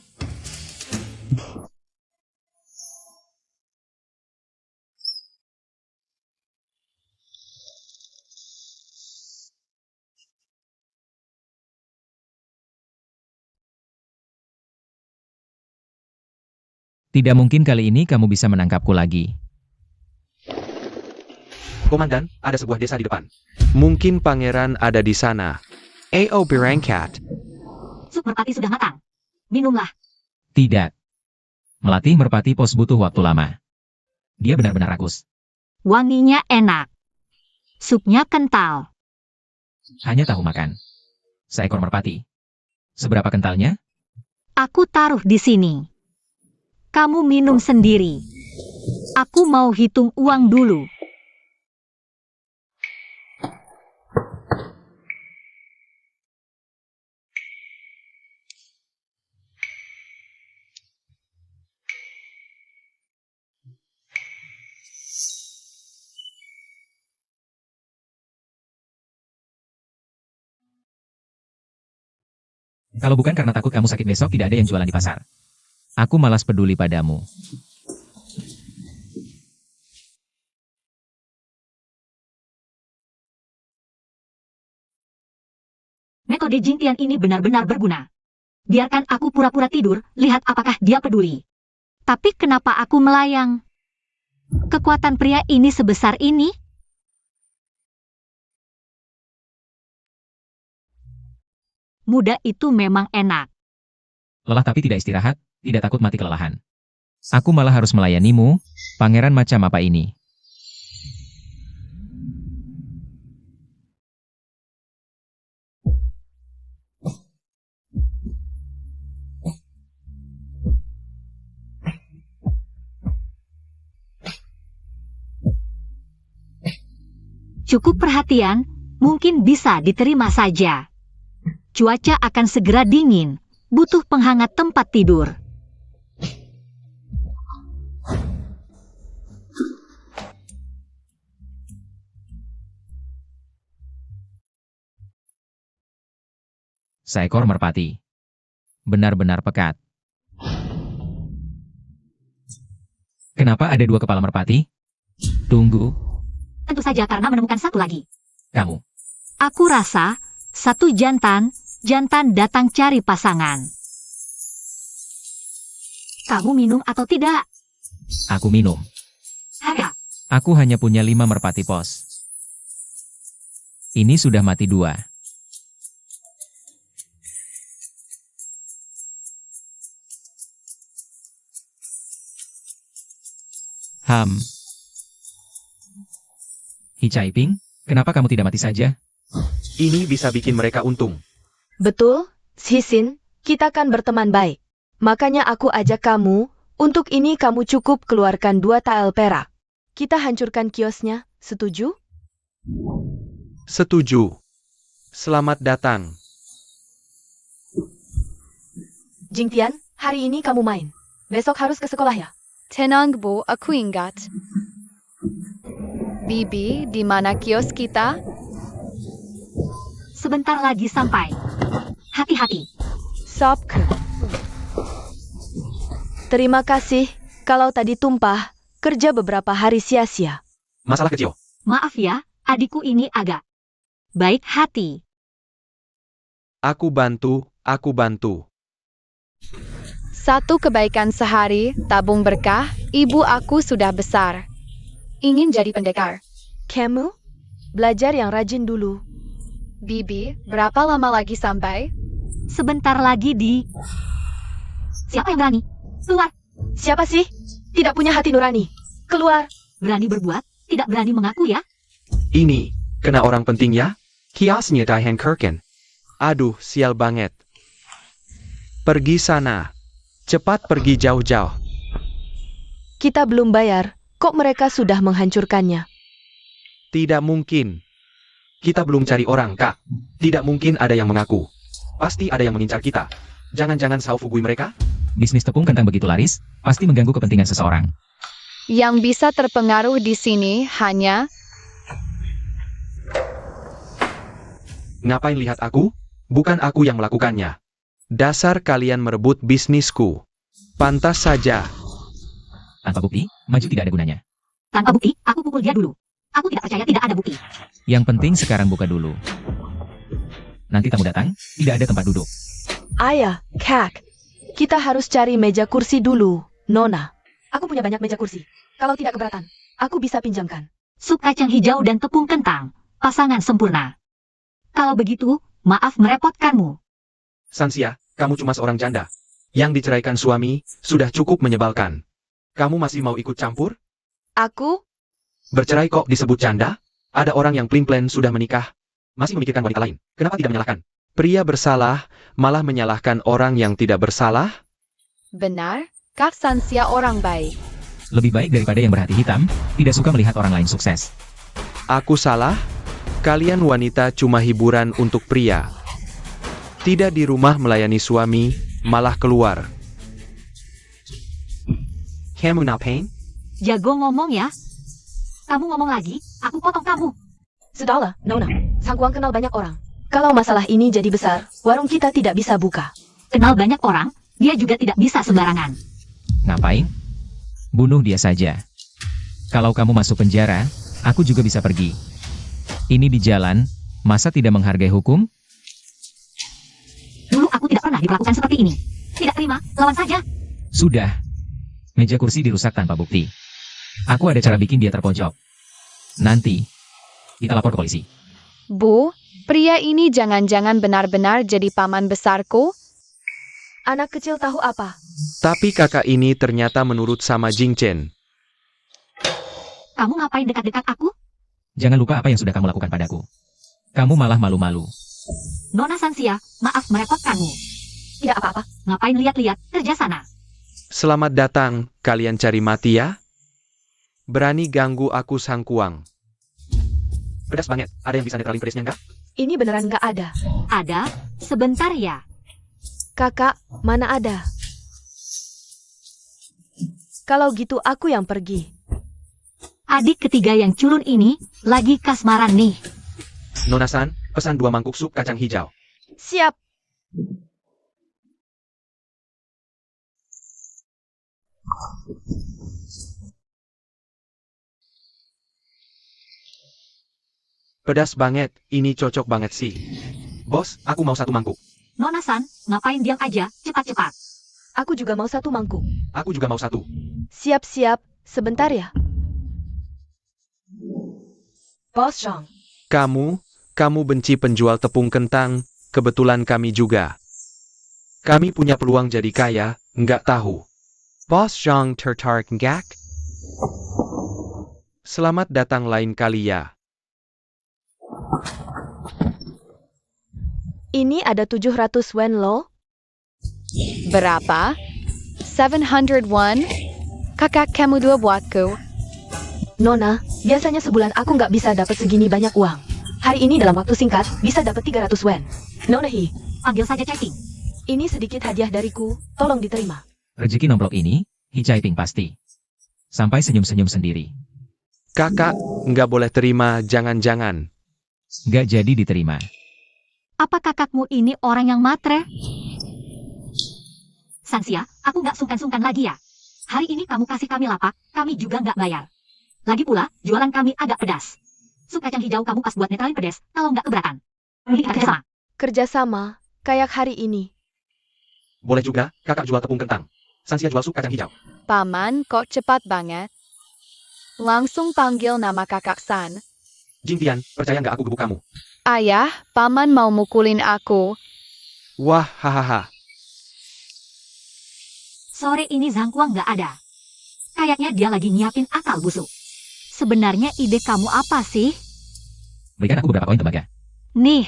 Tidak mungkin kali ini kamu bisa menangkapku lagi. Komandan, ada sebuah desa di depan. Mungkin pangeran ada di sana. Ao berangkat. Sup merpati sudah matang. Minumlah. Tidak. Melatih merpati pos butuh waktu lama. Dia benar-benar rakus. Wanginya enak. Supnya kental. Hanya tahu makan. Seekor merpati. Seberapa kentalnya? Aku taruh di sini. Kamu minum sendiri. Aku mau hitung uang dulu. Kalau bukan karena takut kamu sakit besok tidak ada yang jualan di pasar. Aku malas peduli padamu. Metode Jintian ini benar-benar berguna. Biarkan aku pura-pura tidur, lihat apakah dia peduli. Tapi kenapa aku melayang? Kekuatan pria ini sebesar ini? Muda itu memang enak. Lelah tapi tidak istirahat, tidak takut mati kelelahan. Aku malah harus melayanimu, pangeran macam apa ini? Cukup perhatian, mungkin bisa diterima saja. Cuaca akan segera dingin, butuh penghangat tempat tidur. Seekor merpati. Benar-benar pekat. Kenapa ada 2 kepala merpati? Tunggu, Tentu saja karena menemukan satu lagi. kamu. Aku rasa, satu jantan datang cari pasangan. Kamu minum atau tidak? Aku minum. Harga. Aku hanya punya 5 merpati pos. Ini sudah mati 2. Hicaiping, kenapa kamu tidak mati saja? Ini bisa bikin mereka untung. Betul, Sisin, kita kan berteman baik. Makanya aku ajak kamu, untuk ini kamu cukup keluarkan 2 tael perak. Kita hancurkan kiosnya, setuju? Setuju. Selamat datang. Jingtian, hari ini kamu main. Besok harus ke sekolah ya? Tenang Bu, aku ingat. Bibi, di mana kios kita? Sebentar lagi sampai. Hati-hati. Sobke. Terima kasih, kalau tadi tumpah, kerja beberapa hari sia-sia. Masalah kecil. Maaf ya, adikku ini agak baik hati. Aku bantu, aku bantu. Satu kebaikan sehari, tabung berkah, ibu aku sudah besar. Ingin jadi pendekar. Kamu? Belajar yang rajin dulu. Bibi, berapa lama lagi sampai? Sebentar lagi di... Siapa yang berani? Keluar. Siapa sih? Tidak punya hati nurani. Keluar. Berani berbuat, tidak berani mengaku ya. Ini, kena orang penting ya? Kiosnya Daihan Kirken. Aduh, sial banget. Pergi sana. Cepat pergi jauh-jauh. Kita belum bayar, kok mereka sudah menghancurkannya? Tidak mungkin. Kita belum cari orang, Kak. Tidak mungkin ada yang mengaku. Pasti ada yang mengincar kita. Jangan-jangan Saufugui mereka? Bisnis tepung kentang begitu laris, pasti mengganggu kepentingan seseorang. Yang bisa terpengaruh di sini hanya... Ngapain lihat aku? Bukan aku yang melakukannya. Dasar kalian merebut bisnisku. Pantas saja. Tanpa bukti, maju tidak ada gunanya. Tanpa bukti, aku pukul dia dulu. Aku tidak percaya tidak ada bukti. Yang penting sekarang buka dulu. Nanti tamu datang, tidak ada tempat duduk. Ayah, Kak. Kita harus cari meja kursi dulu, Nona. Aku punya banyak meja kursi. Kalau tidak keberatan, aku bisa pinjamkan. Sup kacang hijau dan tepung kentang, pasangan sempurna. Kalau begitu, maaf merepotkanmu. Sansia, kamu cuma seorang janda. Yang diceraikan suami, sudah cukup menyebalkan. Kamu masih mau ikut campur? Aku? Bercerai kok disebut janda? Ada orang yang plan sudah menikah. Masih memikirkan wanita lain. Kenapa tidak menyalahkan? Pria bersalah, malah menyalahkan orang yang tidak bersalah? Benar, Kak Sansia orang baik. Lebih baik daripada yang berhati hitam, tidak suka melihat orang lain sukses. Aku salah? Kalian wanita cuma hiburan untuk pria. Tidak di rumah melayani suami, malah keluar. Kamu ngapain? Jago ngomong ya. Kamu ngomong lagi, aku potong kamu. Sudahlah, Nona. Sang Kuang kenal banyak orang. Kalau masalah ini jadi besar, warung kita tidak bisa buka. Kenal banyak orang, dia juga tidak bisa sembarangan. Ngapain? Bunuh dia saja. Kalau kamu masuk penjara, aku juga bisa pergi. Ini di jalan, masa tidak menghargai hukum? Dulu aku tidak pernah diperlakukan seperti ini. Tidak terima, lawan saja. Sudah. Meja kursi dirusak tanpa bukti. Aku ada cara bikin dia terpojok. Nanti, kita lapor ke polisi. Bu, pria ini jangan-jangan benar-benar jadi paman besarku? Anak kecil tahu apa? Tapi kakak ini ternyata menurut sama Jing Chen. Kamu ngapain dekat-dekat aku? Jangan lupa apa yang sudah kamu lakukan padaku. Kamu malah malu-malu. Nona Sansia, maaf merepotkanmu. Tidak apa-apa, ngapain lihat-lihat, kerja sana. Selamat datang, kalian cari mati ya? Berani ganggu aku Sangkuang. Pedas banget, ada yang bisa netralin pedasnya nggak? Ini beneran nggak ada. Ada, sebentar ya. Kakak, mana ada? Kalau gitu aku yang pergi. Adik ketiga yang culun ini, lagi kasmaran nih. Nona-san, pesan 2 mangkuk sup kacang hijau. Siap. Pedas banget, ini cocok banget sih. Bos, aku mau 1 mangkuk. Nona-san, ngapain diam aja, cepat-cepat. Aku juga mau 1 mangkuk. Aku juga mau 1. Siap-siap, sebentar ya. Bos Chong. Kamu benci penjual tepung kentang, kebetulan kami juga. Kami punya peluang jadi kaya, nggak tahu. Bos Chong tertarik nggak? Selamat datang lain kali ya. Ini ada 700 wen loh. Berapa? 701? Kakak kamu 2 buatku. Nona, biasanya sebulan aku nggak bisa dapat segini banyak uang. Hari ini dalam waktu singkat, bisa dapat 300 wen. Nona hi, Panggil saja Cai-ping. ini sedikit hadiah dariku, tolong diterima. Rezeki nomplok ini, Hicai-ping pasti. Sampai senyum-senyum sendiri. Kakak, nggak boleh terima, jangan-jangan. Gak jadi diterima. Apa kakakmu ini orang yang matre? Sansia, aku nggak sungkan-sungkan lagi ya. Hari ini kamu kasih kami lapak, kami juga nggak bayar. Lagi pula, jualan kami agak pedas. Sup kacang hijau kamu pas buat netralin pedas, kalau nggak keberatan. Ini kita kerjasama. Kerjasama, kayak hari ini. Boleh juga, kakak jual tepung kentang. Sansia jual sup kacang hijau. Paman, kok cepat banget? Langsung panggil nama kakak San. Jing Tian, percaya nggak aku gebuk kamu? Ayah, paman mau mukulin aku. Wah, hahaha. Sore ini Zhangkuang nggak ada. Kayaknya dia lagi nyiapin akal busuk. Sebenarnya ide kamu apa sih? Berikan aku beberapa koin tembaga. Nih,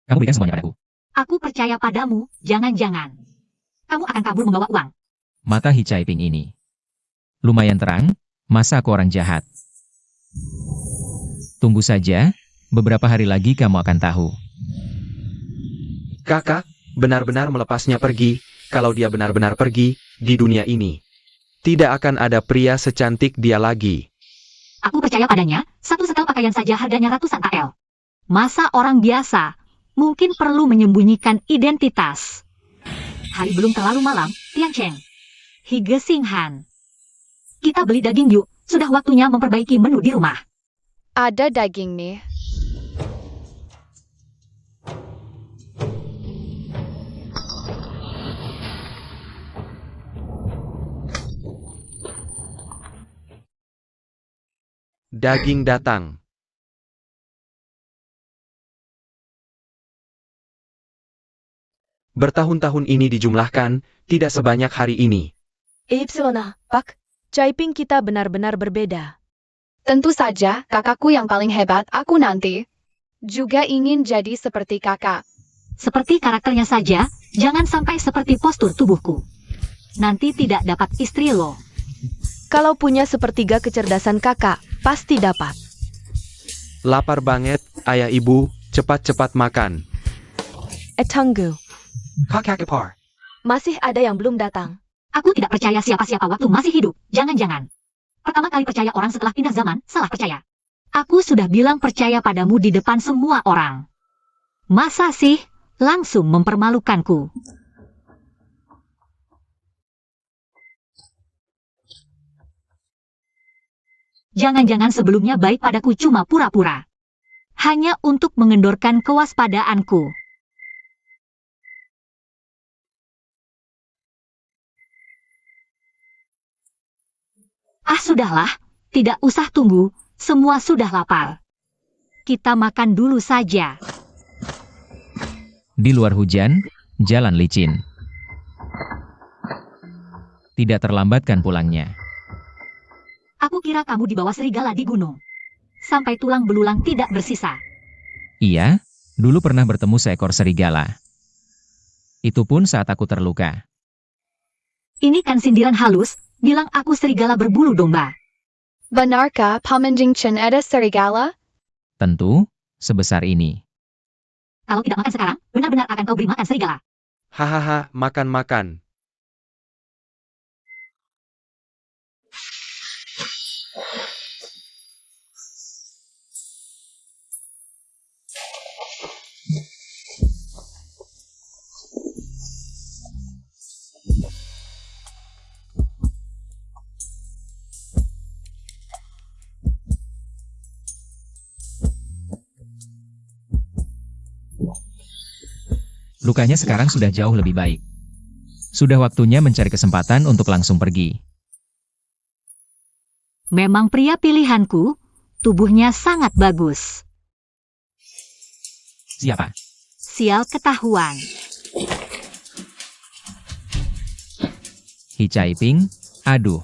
Kamu berikan semuanya padaku. aku percaya padamu, jangan-jangan. Kamu akan kabur membawa uang. Mata Hicai-ping ini. Lumayan terang, masa aku orang jahat. Tunggu saja, beberapa hari lagi kamu akan tahu. Kakak, benar-benar melepasnya pergi, kalau dia benar-benar pergi, di dunia ini. Tidak akan ada pria secantik dia lagi. Aku percaya padanya, satu setel pakaian saja harganya ratusan AL. Masa orang biasa, mungkin perlu menyembunyikan identitas. Hari belum terlalu malam, Tian Cheng. Hige Singhan. Kita beli daging yuk, sudah waktunya memperbaiki menu di rumah. Ada daging nih. Daging datang. Bertahun-tahun ini dijumlahkan, tidak sebanyak hari ini. Epsilona, Pak, Cai-ping kita benar-benar berbeda. Tentu saja, kakakku yang paling hebat aku nanti. Juga ingin jadi seperti kakak. Seperti karakternya saja, jangan sampai seperti postur tubuhku. Nanti tidak dapat istri loh. Kalau punya sepertiga kecerdasan kakak, pasti dapat. Lapar banget, ayah ibu, cepat-cepat makan. Tunggu, Kakak kepar. masih ada yang belum datang. Aku tidak percaya siapa-siapa waktu masih hidup, jangan-jangan. Pertama kali percaya orang setelah pindah zaman, salah percaya. Aku sudah bilang percaya padamu di depan semua orang. Masa sih langsung mempermalukanku? Jangan-jangan sebelumnya baik padaku cuma pura-pura. Hanya untuk mengendorkan kewaspadaanku. Ah sudahlah, tidak usah tunggu, semua sudah lapar. Kita makan dulu saja. Di luar hujan, jalan licin. Tidak terlambatkan pulangnya. Aku kira kamu dibawa serigala di gunung. Sampai tulang belulang tidak bersisa. Iya, dulu pernah bertemu seekor serigala. Itu pun saat aku terluka. Ini kan sindiran halus, bilang aku serigala berbulu domba. Benarkah Paman Jingchen ada serigala? Tentu, sebesar ini. Kalau tidak makan sekarang, benar-benar akan kau beri makan serigala. Hahaha, makan-makan. Lukanya sekarang sudah jauh lebih baik. Sudah waktunya mencari kesempatan untuk langsung pergi. Memang pria pilihanku, tubuhnya sangat bagus. Siapa? Sial ketahuan. Hi Chai Ping? Aduh.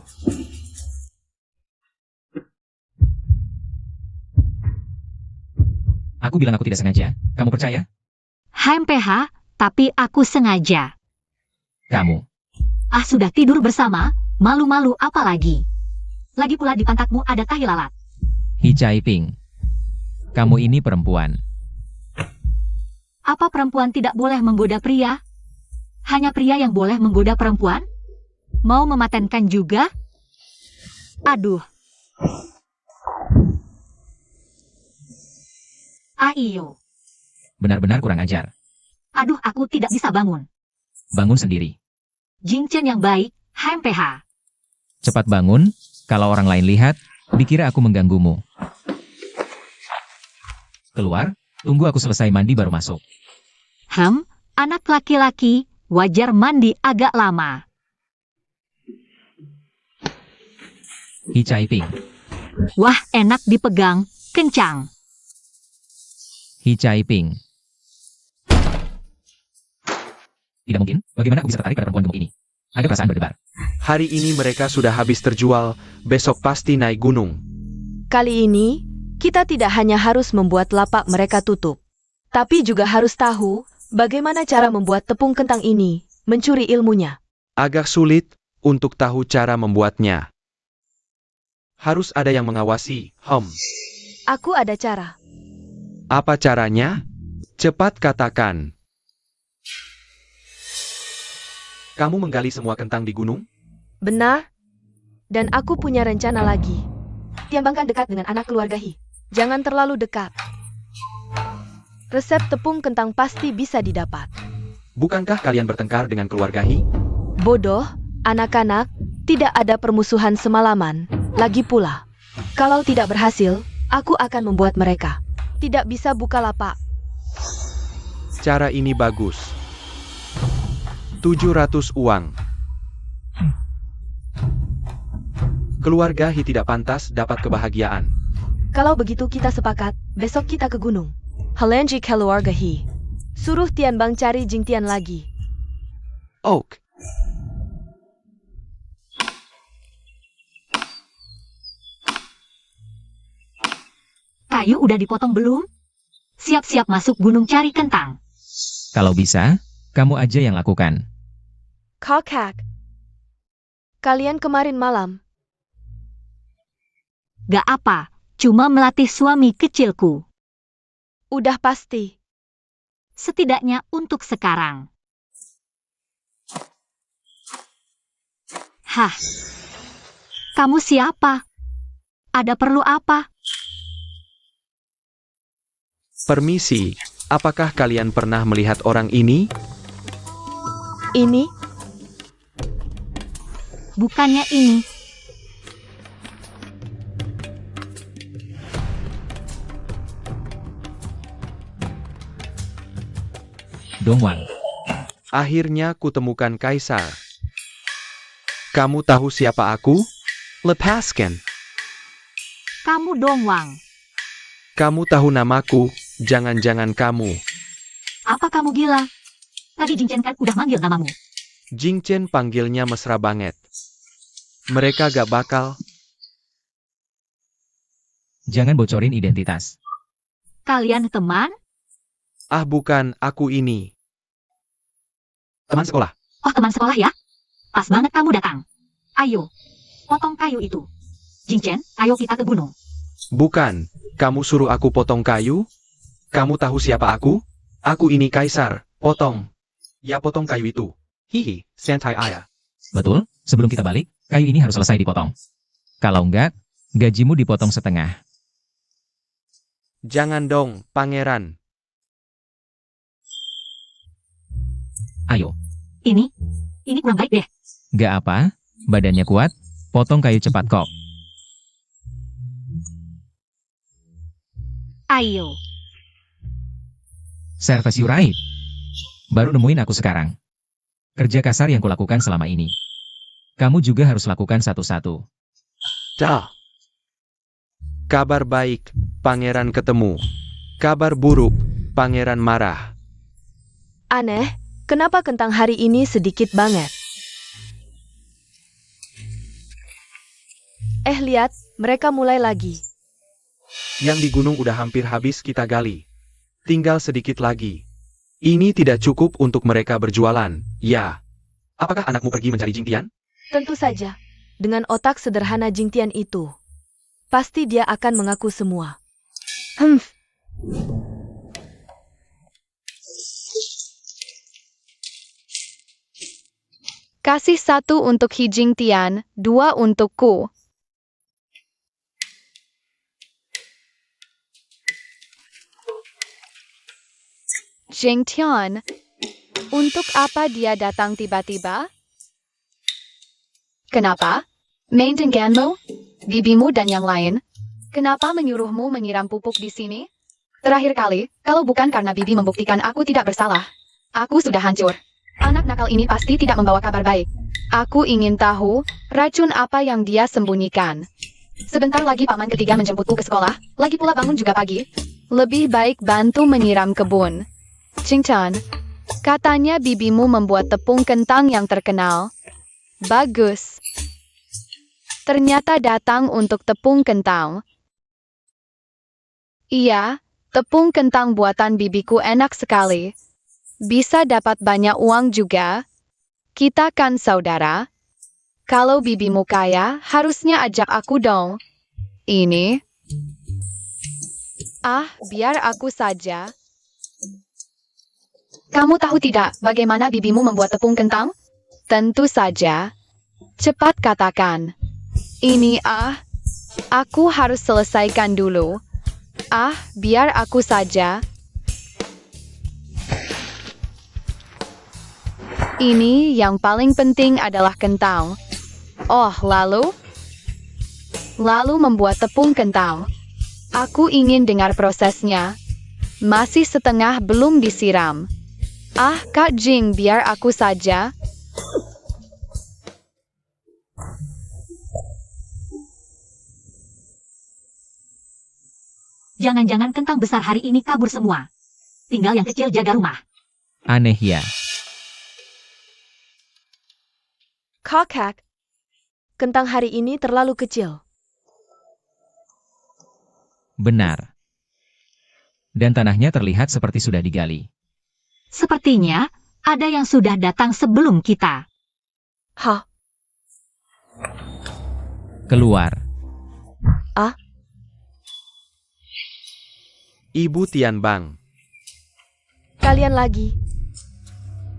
Aku bilang aku tidak sengaja. Kamu percaya? HMPH, tapi aku sengaja. Kamu. Ah sudah tidur bersama, malu-malu apa lagi? Lagi pula di pantatmu ada tahi lalat. Hi Chai Ping. Kamu ini perempuan. Apa perempuan tidak boleh menggoda pria? Hanya pria yang boleh menggoda perempuan? Mau mematenkan juga? Aduh. Ayo. Benar-benar kurang ajar. Aduh, aku tidak bisa bangun. Bangun sendiri. Jingchen yang baik, HMPH. Cepat bangun, kalau orang lain lihat, dikira aku mengganggumu. Keluar, tunggu aku selesai mandi baru masuk. Anak laki-laki, wajar mandi agak lama. Hi Chai Ping. Wah, enak dipegang, kencang. Hi Chai Ping. Tidak mungkin, bagaimana aku bisa tertarik pada perempuan gemuk ini? Ada perasaan berdebar. Hari ini mereka sudah habis terjual, besok pasti naik gunung. Kali ini, kita tidak hanya harus membuat lapak mereka tutup, tapi juga harus tahu bagaimana cara membuat tepung kentang ini, mencuri ilmunya. Agak sulit untuk tahu cara membuatnya. Harus ada yang mengawasi, Aku ada cara. Apa caranya? Cepat katakan. Kamu menggali semua kentang di gunung? Benar? Dan aku punya rencana lagi. Tiambangkan dekat dengan anak keluarga Hi. Jangan terlalu dekat. Resep tepung kentang pasti bisa didapat. Bukankah kalian bertengkar dengan keluarga Hi? Bodoh, anak-anak, tidak ada permusuhan semalaman. Lagi pula, kalau tidak berhasil, aku akan membuat mereka tidak bisa buka lapak. Cara ini bagus. 700 uang. Keluarga Hi tidak pantas dapat kebahagiaan. Kalau begitu kita sepakat, besok kita ke gunung. Halanji keluarga Hi. Suruh Tianbang cari Jingtian lagi. Oak. Kayu udah dipotong belum? Siap-siap masuk gunung cari kentang. Kalau bisa, kamu aja yang lakukan. Kakak. Kalian kemarin malam. Gak apa, cuma melatih suami kecilku. Udah pasti. Setidaknya untuk sekarang. Hah? Kamu siapa? Ada perlu apa? Permisi, apakah kalian pernah melihat orang ini? Ini? Bukannya ini. Dongwang. Akhirnya kutemukan Kaisar. Kamu tahu siapa aku? Lepaskan. Kamu Dongwang. Kamu tahu namaku, jangan-jangan kamu. Apa kamu gila? Tadi Jingchen kan udah manggil namamu. Jingchen panggilnya mesra banget. Mereka gak bakal. Jangan bocorin identitas. Kalian teman? Ah bukan, aku ini. Teman sekolah. Oh, teman sekolah ya? Pas banget kamu datang. Ayo, potong kayu itu. Jingchen, ayo kita ke gunung. Bukan, kamu suruh aku potong kayu? Kamu tahu siapa aku? Aku ini Kaisar, potong. Ya potong kayu itu. Hihi, santai ayah. Betul, sebelum kita balik, kayu ini harus selesai dipotong. Kalau enggak, gajimu dipotong setengah. Jangan dong, pangeran. Ayo, Ini kurang baik deh. nggak apa, badannya kuat, potong kayu cepat kok. Ayo. Service you right. Baru nemuin aku sekarang. Kerja kasar yang kulakukan selama ini. Kamu juga harus lakukan satu-satu. Dah. Kabar baik, pangeran ketemu. Kabar buruk, pangeran marah. Aneh, kenapa kentang hari ini sedikit banget? Lihat, mereka mulai lagi. Yang di gunung udah hampir habis kita gali. Tinggal sedikit lagi. Ini tidak cukup untuk mereka berjualan, ya. Apakah anakmu pergi mencari Jingtian? Tentu saja. Dengan otak sederhana Jingtian itu. Pasti dia akan mengaku semua. Kasih 1 untuk Hi Jingtian, 2 untukku. Jingtian, untuk apa dia datang tiba-tiba? Kenapa? Main denganmu, bibimu dan yang lain. Kenapa menyuruhmu menyiram pupuk di sini? Terakhir kali, kalau bukan karena bibi membuktikan aku tidak bersalah, aku sudah hancur. Anak nakal ini pasti tidak membawa kabar baik. Aku ingin tahu, racun apa yang dia sembunyikan. Sebentar lagi paman ketiga menjemputku ke sekolah, lagi pula bangun juga pagi. Lebih baik bantu menyiram kebun. Jingtian, katanya bibimu membuat tepung kentang yang terkenal. Bagus. Ternyata datang untuk tepung kentang. Iya, tepung kentang buatan bibiku enak sekali. Bisa dapat banyak uang juga. Kita kan saudara. Kalau bibimu kaya, harusnya ajak aku dong. Ini. Biar aku saja. Kamu tahu tidak bagaimana bibimu membuat tepung kentang? Tentu saja. Cepat katakan. Ini aku harus selesaikan dulu. Biar aku saja. Ini yang paling penting adalah kentang. Oh, lalu membuat tepung kentang. Aku ingin dengar prosesnya. Masih setengah belum disiram. Kak Jing, biar aku saja. Jangan-jangan kentang besar hari ini kabur semua. Tinggal yang kecil jaga rumah. Aneh ya. Kakak, kentang hari ini terlalu kecil. Benar. Dan tanahnya terlihat seperti sudah digali. Sepertinya ada yang sudah datang sebelum kita. Hah? Keluar. Ibu Tian Bang. Kalian lagi.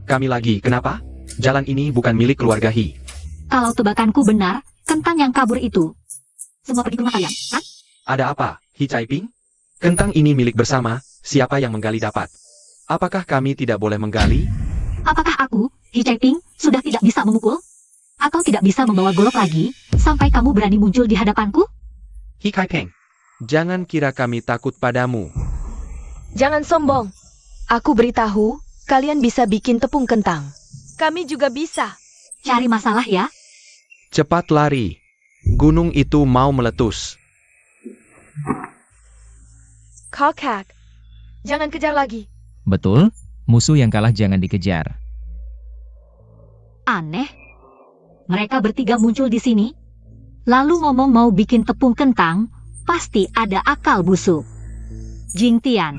Kami lagi, kenapa? Jalan ini bukan milik keluarga Hi. Kalau tebakanku benar, kentang yang kabur itu semua pergi ke rumah kalian, kan? Ada apa, Hi Caiping? Kentang ini milik bersama, Siapa yang menggali dapat? Apakah kami tidak boleh menggali? Apakah aku, Hicaiping, sudah tidak bisa memukul? Atau tidak bisa membawa golok lagi, sampai kamu berani muncul di hadapanku? Hikaipeng, jangan kira kami takut padamu. Jangan sombong. Aku beritahu, kalian bisa bikin tepung kentang. Kami juga bisa. Cari masalah ya? Cepat lari. Gunung itu mau meletus. Kakak, jangan kejar lagi. Betul, musuh yang kalah jangan dikejar. Aneh. Mereka bertiga muncul di sini, lalu ngomong mau bikin tepung kentang, pasti ada akal busuk. Jing Tian,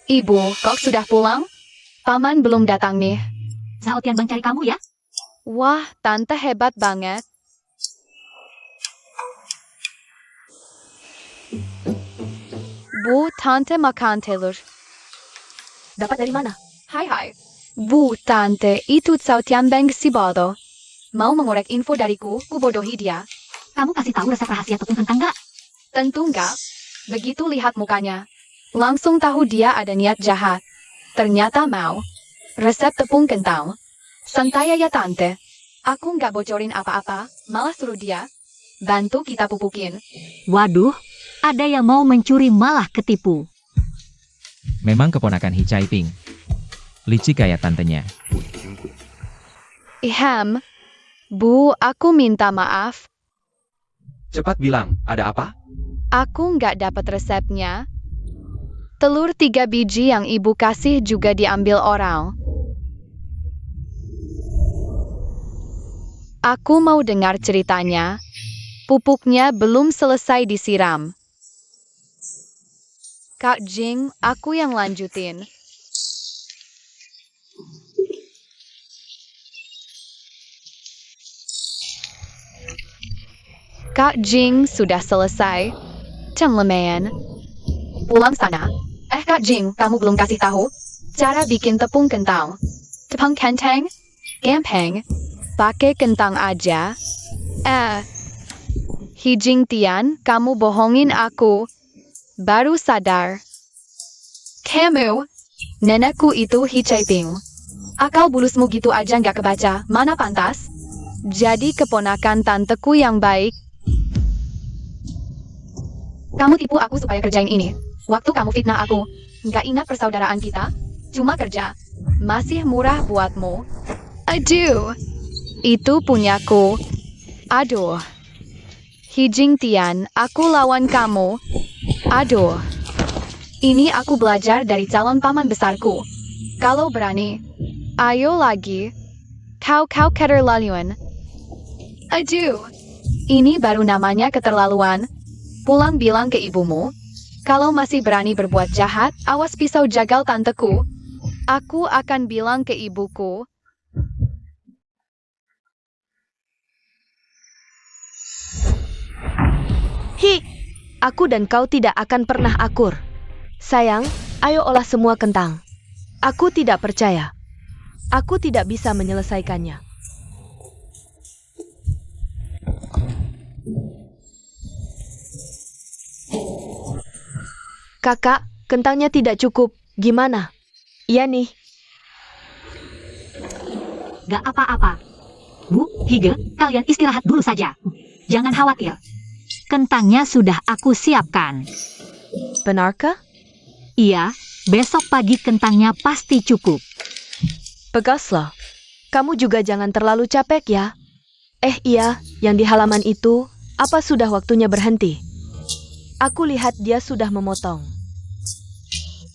Ibu, kau sudah pulang? Paman belum datang nih. Zhao Tian cari kamu ya? Wah, tante hebat banget. Bu, tante makan telur. Dapat dari mana? Hai. Bu, tante, itu Zhao Tianbeng si bodoh. Mau mengorek info dariku, ku bodohi dia. Kamu kasih tahu resep rahasia tepung kentang nggak? Tentu enggak. Begitu lihat mukanya, langsung tahu dia ada niat jahat. Ternyata mau. Resep tepung kentang. Santai ya tante. Aku nggak bocorin apa-apa, malah suruh dia bantu kita pupukin. Waduh, ada yang mau mencuri malah ketipu. Memang keponakan Hicaiping. Licik kayak tantenya. Iham. Bu, aku minta maaf. Cepat bilang, ada apa? Aku nggak dapat resepnya. Telur 3 biji yang ibu kasih juga diambil orang. Aku mau dengar ceritanya. Pupuknya belum selesai disiram. Kak Jing, aku yang lanjutin. Kak Jing sudah selesai. Cenglemean. Pulang sana. Kak Jing, kamu belum kasih tahu cara bikin tepung kentang. Tepung kentang? Gampang. Pakai kentang aja. Hijing Tian, kamu bohongin aku. Baru sadar. Kamu, nenekku itu Hicaiping. Akal bulusmu gitu aja nggak kebaca, mana pantas? Jadi keponakan tanteku yang baik. Kamu tipu aku supaya kerjain ini. Waktu kamu fitnah aku, nggak ingat persaudaraan kita? Cuma kerja. Masih murah buatmu. Aduh. Itu punyaku. Aduh. Hijing Tian, aku lawan kamu. Aduh. Ini aku belajar dari calon paman besarku. Kalau berani, ayo lagi. Kau keterlaluan. Aduh. Ini baru namanya keterlaluan. Pulang bilang ke ibumu. Kalau masih berani berbuat jahat, awas pisau jagal tanteku. Aku akan bilang ke ibuku. Aku dan kau tidak akan pernah akur. Sayang, ayo olah semua kentang. Aku tidak percaya. Aku tidak bisa menyelesaikannya. Kakak, kentangnya tidak cukup. Gimana? Iya nih. Gak apa-apa. Bu, Hige, kalian istirahat dulu saja. Jangan khawatir. Kentangnya sudah aku siapkan. Benarkah? Iya, besok pagi kentangnya pasti cukup. Bagaslah. Kamu juga jangan terlalu capek ya. Iya, yang di halaman itu, apa sudah waktunya berhenti? Aku lihat dia sudah memotong.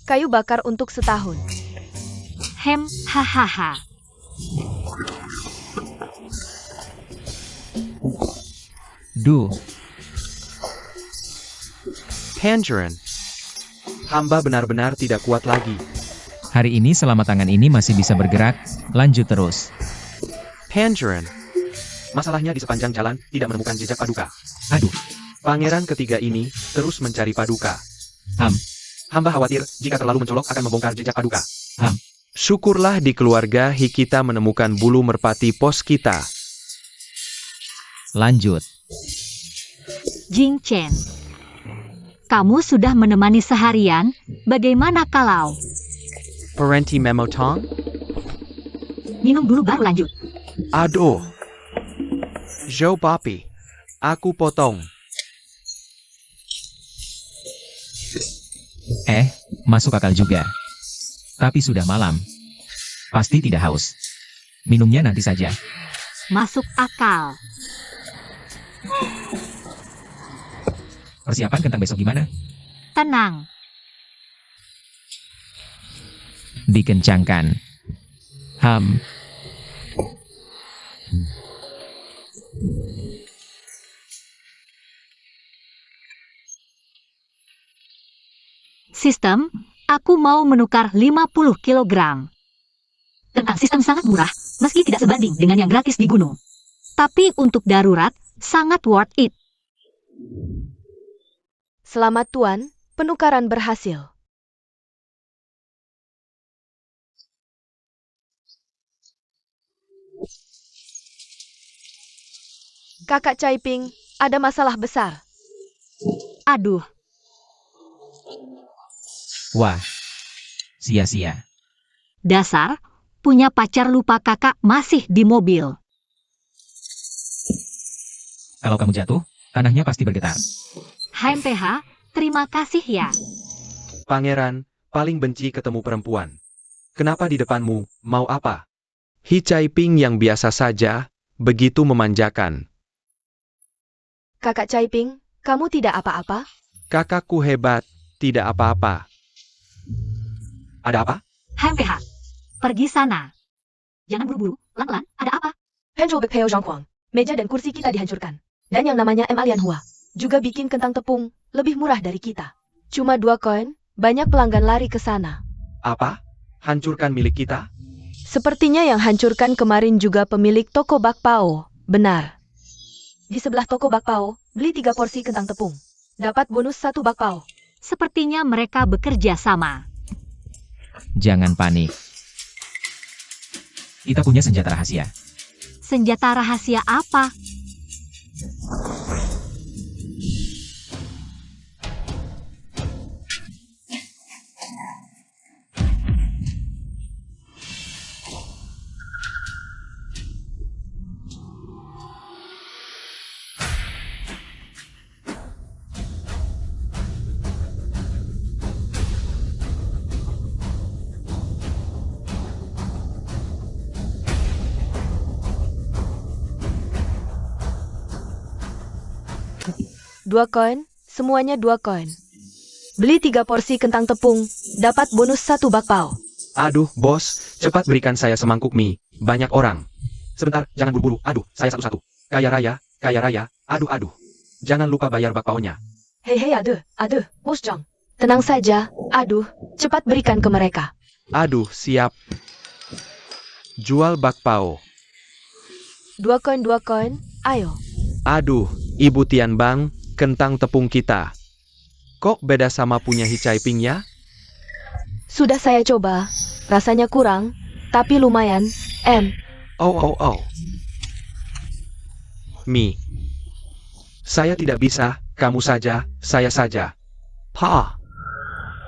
Kayu bakar untuk setahun. Hahaha. Duh, Tangerine. Hamba benar-benar tidak kuat lagi. hari ini selama tangan ini masih bisa bergerak, lanjut terus. Tangerine. Masalahnya di sepanjang jalan, tidak menemukan jejak paduka. Aduh, Pangeran ketiga ini, terus mencari paduka. Ham. Hamba khawatir, jika terlalu mencolok akan membongkar jejak paduka. Syukurlah di keluarga Hi kita menemukan bulu merpati pos kita. Lanjut. Jing Chen. Kamu sudah menemani seharian, bagaimana kalau Parenti memo tong? minum dulu baru lanjut? Aduh. Joe Papi. Aku potong. Masuk akal juga. Tapi sudah malam. Pasti tidak haus. Minumnya nanti saja. Masuk akal. Persiapan kentang besok gimana? Tenang. Dikencangkan. Sistem, aku mau menukar 50 kilogram. Tentang sistem sangat murah, meski tidak sebanding dengan yang gratis di gunung. Tapi untuk darurat, sangat worth it. Selamat Tuan, penukaran berhasil. Kakak Caiping, ada masalah besar. Aduh, Wah. Sia-sia. dasar, punya pacar lupa kakak masih di mobil. Kalau kamu jatuh, tanahnya pasti bergetar. HMPH, terima kasih ya. Pangeran, paling benci ketemu perempuan. Kenapa di depanmu, mau apa? Hi Caiping yang biasa saja, begitu memanjakan. Kakak Caiping, kamu tidak apa-apa? Kakakku hebat, tidak apa-apa. Ada apa? HMPH, pergi sana. Jangan buru-buru, pelan-pelan, ada apa? Penjol Bekpeo Zhangquang, meja dan kursi kita dihancurkan. Dan yang namanya M. Alian Hua, juga bikin kentang tepung, lebih murah dari kita. Cuma 2 koin, banyak pelanggan lari ke sana. Apa? Hancurkan milik kita? Sepertinya yang hancurkan kemarin juga pemilik toko bakpao, benar. Di sebelah toko bakpao, beli 3 porsi kentang tepung. Dapat bonus 1 bakpao. Sepertinya mereka bekerja sama. Jangan panik. Kita punya senjata rahasia. Senjata rahasia apa? Dua koin, semuanya 2 koin. Beli 3 porsi kentang tepung, dapat bonus 1 bakpao. Aduh, bos, cepat berikan saya semangkuk mie. Banyak orang. Sebentar, jangan buru-buru. Aduh, saya satu-satu. Kaya raya. Aduh. Jangan lupa bayar bakpaonya. Hei, aduh, bos Jang. Tenang saja, aduh, cepat berikan ke mereka. Aduh, siap. Jual bakpao. 2 koin, ayo. Aduh, Ibu Tian Bang, kentang tepung kita. Kok beda sama punya Hi Caiping ya? Sudah saya coba, rasanya kurang, tapi lumayan, Oh. Mi. Saya tidak bisa, kamu saja, saya saja. Pa.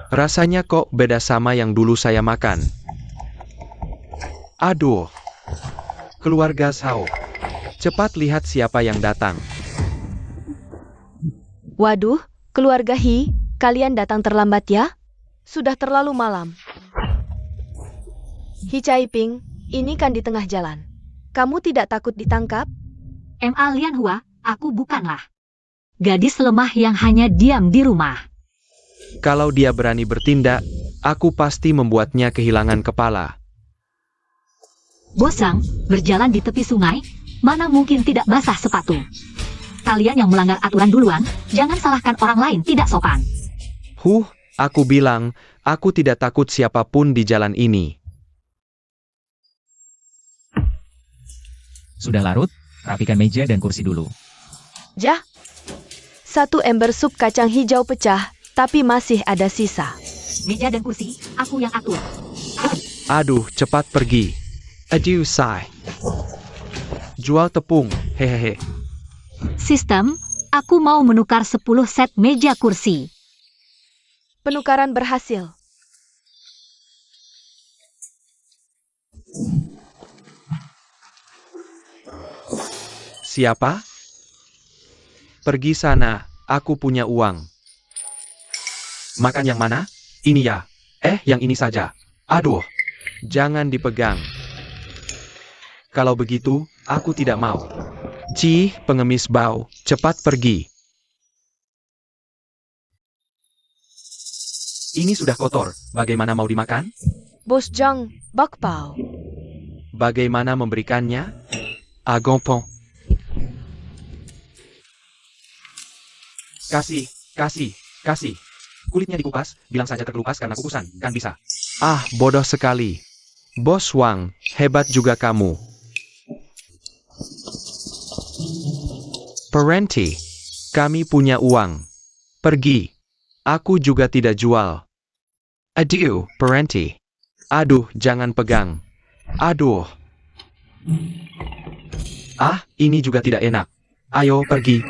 Rasanya kok beda sama yang dulu saya makan. Aduh. Keluarga Sao. Cepat lihat siapa yang datang. Waduh, keluarga Hi, kalian datang terlambat ya? Sudah terlalu malam. Hi Caiping, ini kan di tengah jalan. Kamu tidak takut ditangkap? M. Alian Hua, aku bukanlah gadis lemah yang hanya diam di rumah. Kalau dia berani bertindak, aku pasti membuatnya kehilangan kepala. Bosang, berjalan di tepi sungai, mana mungkin tidak basah sepatu. Kalian yang melanggar aturan duluan, jangan salahkan orang lain tidak sopan. Aku bilang, aku tidak takut siapapun di jalan ini. Sudah larut? Rapikan meja dan kursi dulu. Jah. 1 ember sup kacang hijau pecah, tapi masih ada sisa. Meja dan kursi, aku yang atur. Aduh, cepat pergi. Adieu, Sai. Jual tepung, hehehe. Sistem, aku mau menukar 10 set meja kursi. Penukaran berhasil. Siapa? Pergi sana, aku punya uang. Makan yang mana? Ini ya. Yang ini saja. Aduh, jangan dipegang. Kalau begitu, aku tidak mau. Cih, pengemis bau, cepat pergi. Ini sudah kotor, bagaimana mau dimakan? Bos Jang, bakpao. Bagaimana memberikannya? Agompong. Kasih. Kulitnya dikupas, bilang saja terkelupas karena kukusan, kan bisa. Ah, bodoh sekali. Bos Wang, hebat juga kamu. Parenti, kami punya uang. Pergi. Aku juga tidak jual. Adieu, Parenti. Aduh, jangan pegang. Aduh. Ah, ini juga tidak enak. Ayo, pergi.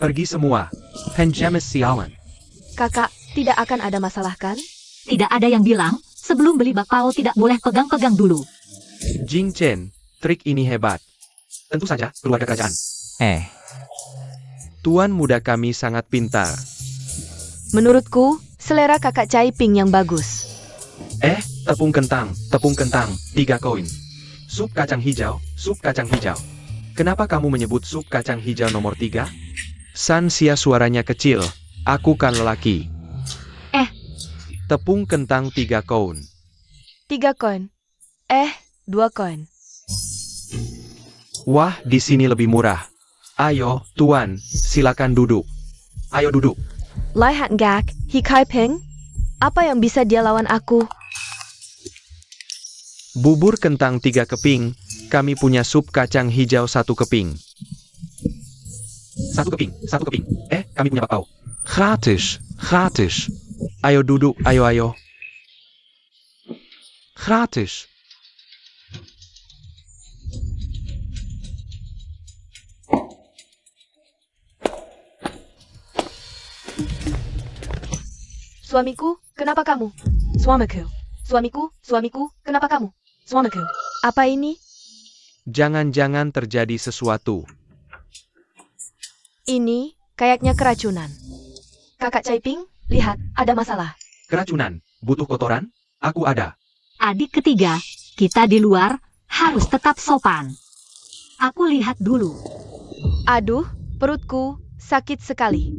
Pergi semua. Penjamis sialan. Kakak, tidak akan ada masalah kan? Tidak ada yang bilang, sebelum beli bakpao tidak boleh pegang-pegang dulu. Jing Chen, trik ini hebat. Tentu saja, keluarga kerajaan. Tuan muda kami sangat pintar. Menurutku, selera kakak Cai Ping yang bagus. Tepung kentang, 3 koin. Sup kacang hijau. Kenapa kamu menyebut sup kacang hijau nomor 3? San Sia suaranya kecil, aku kan lelaki. Tepung kentang 3 koin. 3 koin. 2 koin. Wah, di sini lebih murah. Ayo, Tuan, silakan duduk. Ayo duduk. Lai Han Gak, Hi Kai Ping. Apa yang bisa dia lawan aku? Bubur kentang 3 keping, kami punya sup kacang hijau 1 keping. 1 keping. Kami punya bakpao. Gratis. Ayo duduk, ayo. Gratis. Suamiku, kenapa kamu? Suamiku, kenapa kamu? Suamiku. Apa ini? Jangan-jangan terjadi sesuatu. Ini, kayaknya keracunan. Kakak Cai Ping, lihat, ada masalah. Keracunan, butuh kotoran? Aku ada. Adik ketiga, kita di luar, harus tetap sopan. Aku lihat dulu. Aduh, perutku, sakit sekali.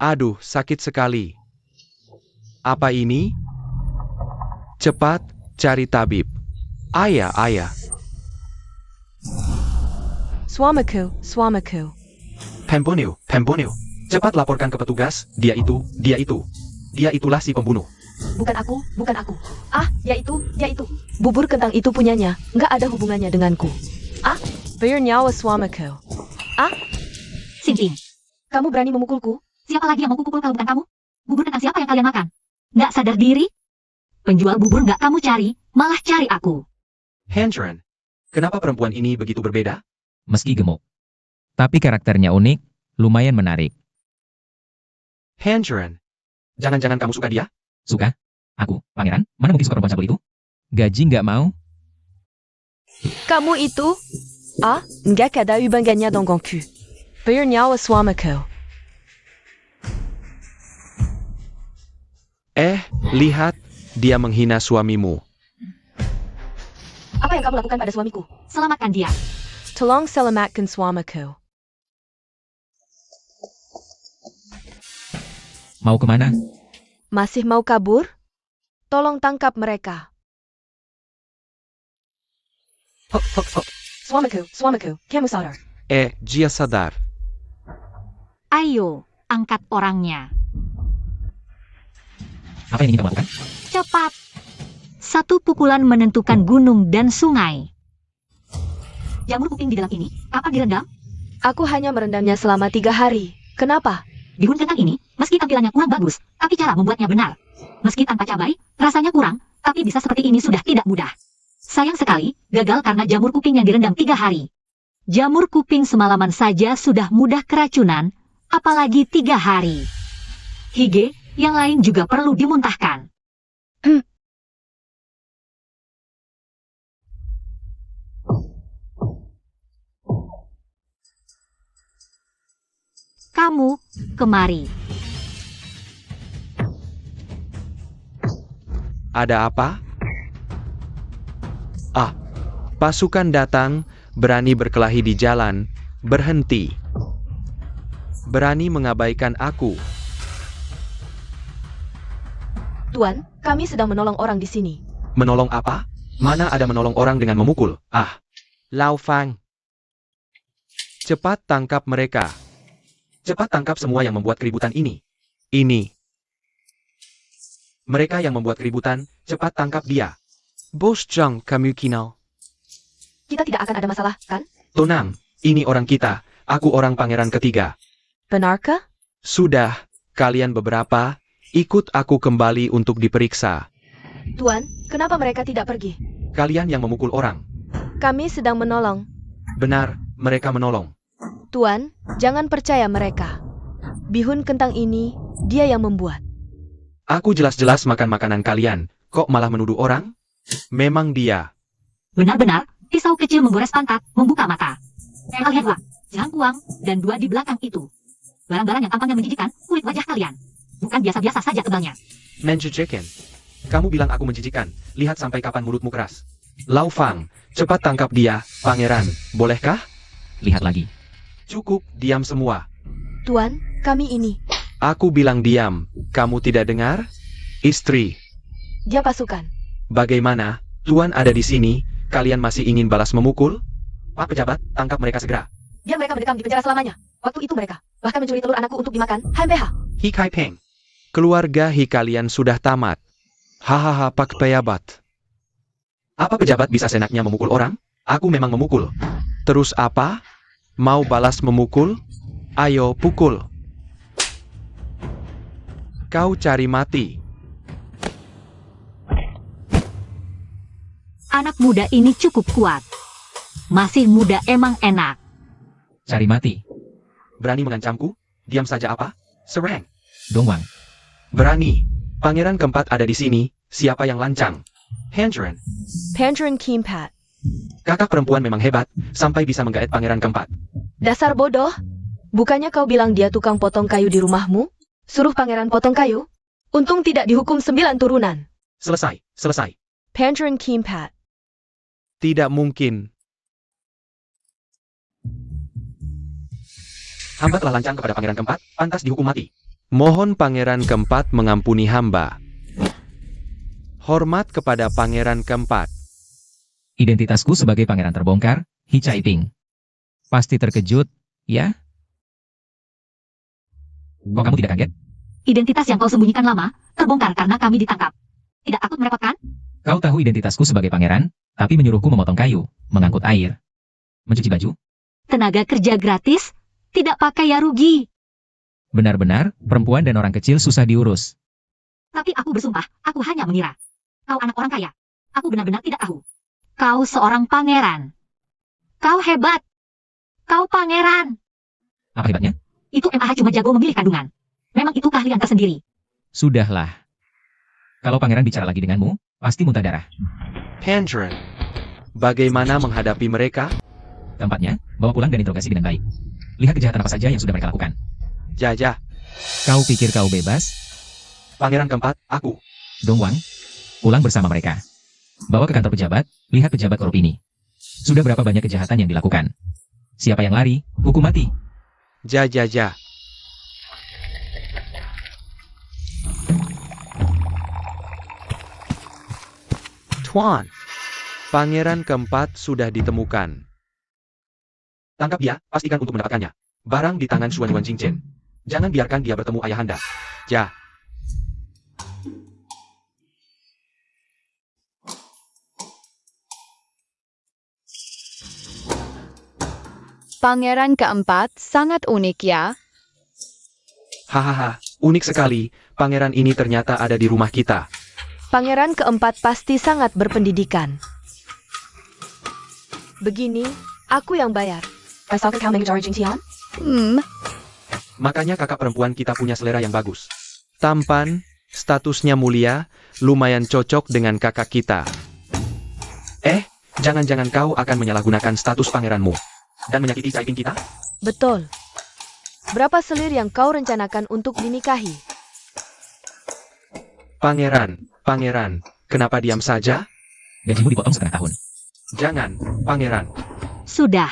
Aduh, sakit sekali. Apa ini? Cepat, cari tabib. Ayah. Suamiku. Pembunuh. Cepat laporkan ke petugas, dia itulah si pembunuh. Bukan aku. Ya itu. Bubur kentang itu punyanya, nggak ada hubungannya denganku. Biar nyawa suamiku. Sinting, Kamu berani memukulku? siapa lagi yang mau kupukul kalau bukan kamu? Bubur kentang siapa yang kalian makan? Nggak sadar diri? Penjual bubur nggak kamu cari, malah cari aku. Hanchuran, kenapa perempuan ini begitu berbeda? Meski gemuk. Tapi karakternya unik, lumayan menarik. Hanchuran, jangan-jangan kamu suka dia? Suka? Aku, pangeran, mana mungkin suka perempuan cabul itu? Gaji nggak mau? Kamu itu? Nggak ada hubungannya denganku. Biar nyawa suamiku. Lihat, dia menghina suamimu. Apa yang kamu lakukan pada suamiku? Selamatkan dia. Tolong selamatkan suamiku. Mau kemana? Masih mau kabur? Tolong tangkap mereka. Suamiku, kamu sadar. Dia sadar. Ayo, angkat orangnya. Apa yang ingin kamu lakukan? Cepat. Satu pukulan menentukan gunung dan sungai. Jamur kuping di dalam ini, kapan direndam? Aku hanya merendamnya selama 3 hari. Kenapa? Bihun kentang ini, meski tampilannya kurang bagus, tapi cara membuatnya benar. Meski tanpa cabai, rasanya kurang, tapi bisa seperti ini sudah tidak mudah. Sayang sekali, gagal karena jamur kuping yang direndam 3 hari. Jamur kuping semalaman saja sudah mudah keracunan, apalagi 3 hari. Hige, yang lain juga perlu dimuntahkan. Kamu, kemari. Ada apa? Ah, pasukan datang, berani berkelahi di jalan, berhenti. Berani mengabaikan aku. Tuan, kami sedang menolong orang di sini. Menolong apa? Mana ada menolong orang dengan memukul? Ah, Lao Fang. Cepat tangkap mereka. Cepat tangkap semua yang membuat keributan ini. Ini. Mereka yang membuat keributan, cepat tangkap dia. Bos Zhang kamu kinau. Kita tidak akan ada masalah, kan? Tenang, ini orang kita. Aku orang pangeran ketiga. Benarkah? Sudah, kalian beberapa, ikut aku kembali untuk diperiksa. Tuan, kenapa mereka tidak pergi? Kalian yang memukul orang. Kami sedang menolong. Benar, mereka menolong. Tuan, jangan percaya mereka. Bihun kentang ini, dia yang membuat. Aku jelas-jelas makan makanan kalian, kok malah menuduh orang? Memang dia. Benar-benar, pisau kecil menggores pantat, membuka mata. Kalian 2, jangkuang, dan 2 di belakang itu. Barang-barang yang tampaknya menjijikan, kulit wajah kalian. Bukan biasa-biasa saja tebalnya. Menjijikan. Kamu bilang aku menjijikan, lihat sampai kapan mulutmu keras. Lao Fang, cepat tangkap dia, pangeran, bolehkah? Lihat lagi. Cukup, diam semua. Tuan, kami ini. Aku bilang diam, kamu tidak dengar? Istri, Dia pasukan. bagaimana? Tuan ada di sini, kalian masih ingin balas memukul? Pak pejabat, tangkap mereka segera. Biar mereka mendekam di penjara selamanya. Waktu itu mereka bahkan mencuri telur anakku untuk dimakan. HMPH. Hikai Peng. Keluarga Hi kalian sudah tamat. Hahaha Pak pejabat. Apa pejabat bisa senaknya memukul orang? Aku memang memukul. Terus apa? Mau balas memukul? Ayo pukul. Kau cari mati. Anak muda ini cukup kuat. Masih muda emang enak. Cari mati. Berani mengancamku? Diam saja apa? Serang. Dongwang. Berani. Pangeran keempat ada di sini. Siapa yang lancang? Hanjuran. Pangeran Kimpat. Kakak perempuan memang hebat, sampai bisa menggaet pangeran keempat. Dasar bodoh. Bukannya kau bilang dia tukang potong kayu di rumahmu? Suruh pangeran potong kayu? Untung tidak dihukum 9 turunan. Selesai, selesai. Pangeran Kimpat. Tidak mungkin. Hamba telah lancang kepada pangeran keempat, pantas dihukum mati. Mohon pangeran keempat mengampuni hamba. Hormat kepada pangeran keempat. Identitasku sebagai pangeran terbongkar, Hi Caiping. Pasti terkejut, ya? Kok kamu tidak kaget? Identitas yang kau sembunyikan lama, terbongkar karena kami ditangkap. Tidak takut merepotkan? Kau tahu identitasku sebagai pangeran, tapi menyuruhku memotong kayu, mengangkut air, mencuci baju. Tenaga kerja gratis? Tidak pakai ya rugi. Benar-benar, perempuan dan orang kecil susah diurus. Tapi aku bersumpah, aku hanya mengira. Kau anak orang kaya. Aku benar-benar tidak tahu. Kau seorang pangeran. Kau hebat. Kau pangeran. Apa hebatnya? Itu MAH cuma jago memilih kandungan. Memang itu keahlian tersendiri. Sudahlah. Kalau pangeran bicara lagi denganmu, pasti muntah darah. Pangeran. Bagaimana menghadapi mereka? Keempatnya, bawa pulang dan interogasi dengan baik. Lihat kejahatan apa saja yang sudah mereka lakukan. Jajah. Kau pikir kau bebas? Pangeran keempat, aku. Dongwang, pulang bersama mereka. Bawa ke kantor pejabat, lihat pejabat korup ini. Sudah berapa banyak kejahatan yang dilakukan? Siapa yang lari, hukum mati. Jajah. Tuan, pangeran keempat sudah ditemukan. Tangkap dia, pastikan untuk mendapatkannya. Barang di tangan Xuan Yuan Jingchen. Jangan biarkan dia bertemu ayahanda. Ja. Pangeran keempat sangat unik ya. Hahaha, unik sekali. Pangeran ini ternyata ada di rumah kita. Pangeran keempat pasti sangat berpendidikan. Begini, Aku yang bayar. Asalkan kau mengejar Jingtian? Makanya kakak perempuan kita punya selera yang bagus. Tampan, statusnya mulia, lumayan cocok dengan kakak kita. Jangan-jangan kau akan menyalahgunakan status pangeranmu dan menyakiti Caiping kita? Betul. Berapa selir yang kau rencanakan untuk dinikahi? Pangeran, kenapa diam saja? Gajimu dipotong setengah tahun. Jangan, pangeran. Sudah.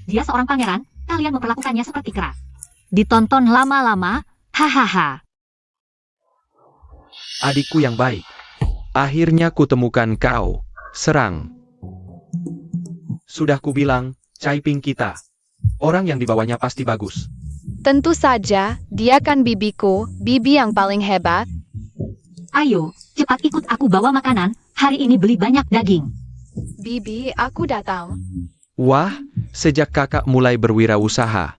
Dia seorang pangeran, kalian memperlakukannya seperti kera. Ditonton lama-lama, hahaha. Adikku yang baik. Akhirnya kutemukan kau. Serang. Sudah kubilang, Caiping kita. Orang yang dibawanya pasti bagus. Tentu saja, dia kan bibiku, bibi yang paling hebat. Ayo, cepat ikut aku bawa makanan, hari ini beli banyak daging. Bibi, aku datang. Wah, sejak kakak mulai berwirausaha.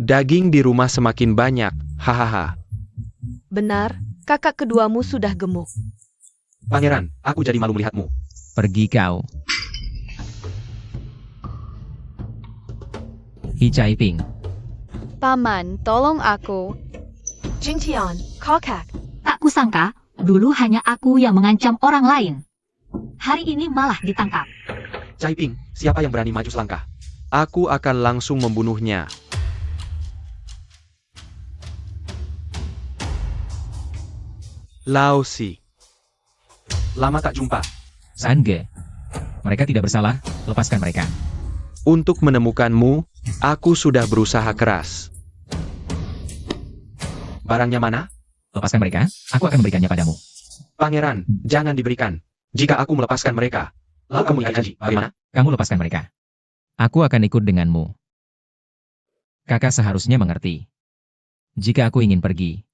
Daging di rumah semakin banyak, hahaha. Benar, kakak keduamu sudah gemuk. Pangeran, aku jadi malu melihatmu. Pergi kau. Hi Caiping. Paman, tolong aku. Jingtian, kokak. Tak kusangka, dulu hanya aku yang mengancam orang lain. Hari ini malah ditangkap. Caiping, siapa yang berani maju selangkah? Aku akan langsung membunuhnya. Lausi. Lama tak jumpa. Sange. Mereka tidak bersalah, lepaskan mereka. Untuk menemukanmu, aku sudah berusaha keras. Barangnya mana? Lepaskan mereka, aku akan memberikannya padamu. Pangeran, jangan diberikan. Jika aku melepaskan mereka, lalu kamu ingkar janji, bagaimana? Kamu lepaskan mereka. Aku akan ikut denganmu. Kakak seharusnya mengerti. Jika aku ingin pergi,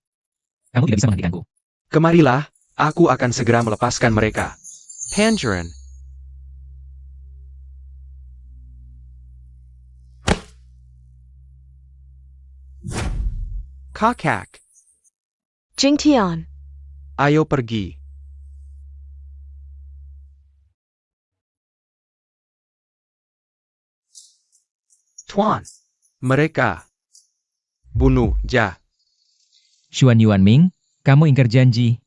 kamu tidak bisa menghentikanku. Kemarilah, aku akan segera melepaskan mereka. Tangerine. Kakak, Jingtian, ayo pergi. Tuan, mereka. Bunuh, Ja. Xuan Yuanming, kamu ingkar janji.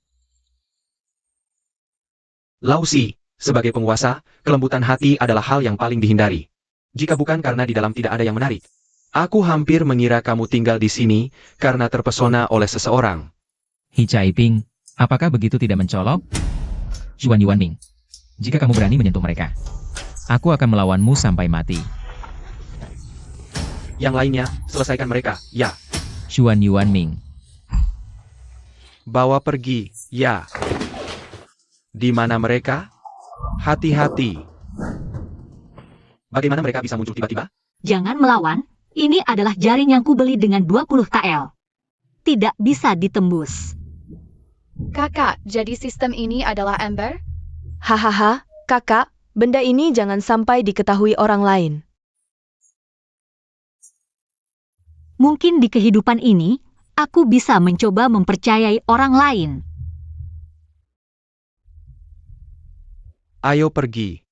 Lausi, sebagai penguasa, kelembutan hati adalah hal yang paling dihindari. Jika bukan karena di dalam tidak ada yang menarik. Aku hampir mengira kamu tinggal di sini karena terpesona oleh seseorang. Hi Caiping, apakah begitu tidak mencolok? Xuan Yuanming, jika kamu berani menyentuh mereka, aku akan melawanmu sampai mati. Yang lainnya, selesaikan mereka, ya. Xuan Yuanming, Bawa pergi, ya. Di mana mereka? Hati-hati. Bagaimana mereka bisa muncul tiba-tiba? Jangan melawan, ini adalah jaring yang kubeli dengan 20 TL. Tidak bisa ditembus. Kakak, jadi sistem ini adalah ember? Hahaha, kakak, benda ini jangan sampai diketahui orang lain. Mungkin di kehidupan ini, aku bisa mencoba mempercayai orang lain. Ayo pergi.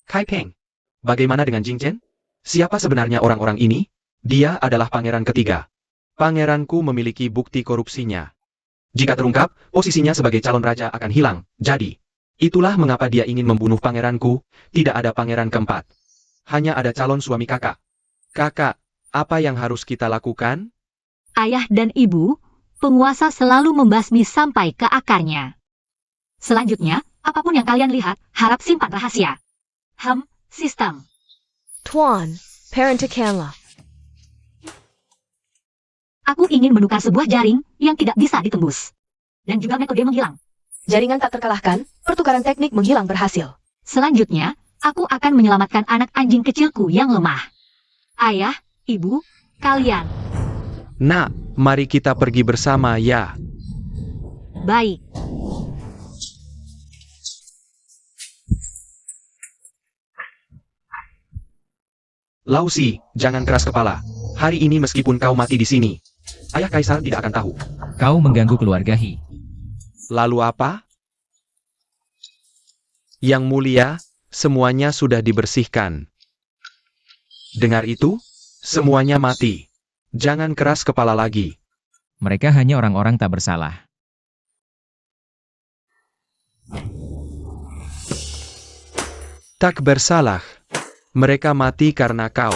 Caiping, bagaimana dengan Jingchen? Siapa sebenarnya orang-orang ini? Dia adalah pangeran ketiga. Pangeranku memiliki bukti korupsinya. Jika terungkap, posisinya sebagai calon raja akan hilang. Jadi, itulah mengapa dia ingin membunuh pangeranku. Tidak ada pangeran keempat. Hanya ada calon suami kakak. Kakak, apa yang harus kita lakukan? Ayah dan ibu, penguasa selalu membasmi sampai ke akarnya. Selanjutnya, apapun yang kalian lihat, harap simpan rahasia. Sistem. Tuan, parentakanlah. Aku ingin menukar sebuah jaring yang tidak bisa ditembus. Dan juga metode menghilang. Jaringan tak terkalahkan, pertukaran teknik menghilang berhasil. Selanjutnya, aku akan menyelamatkan anak anjing kecilku yang lemah. Ayah, ibu, kalian. Nak, mari kita pergi bersama ya. Baik. Lausi, jangan keras kepala. Hari ini meskipun kau mati di sini, Ayah Kaisar tidak akan tahu. Kau mengganggu keluarga He. Lalu apa? Yang mulia, semuanya sudah dibersihkan. Dengar itu? Semuanya mati. Jangan keras kepala lagi. Mereka hanya orang-orang tak bersalah. Tak bersalah. Mereka mati karena kau.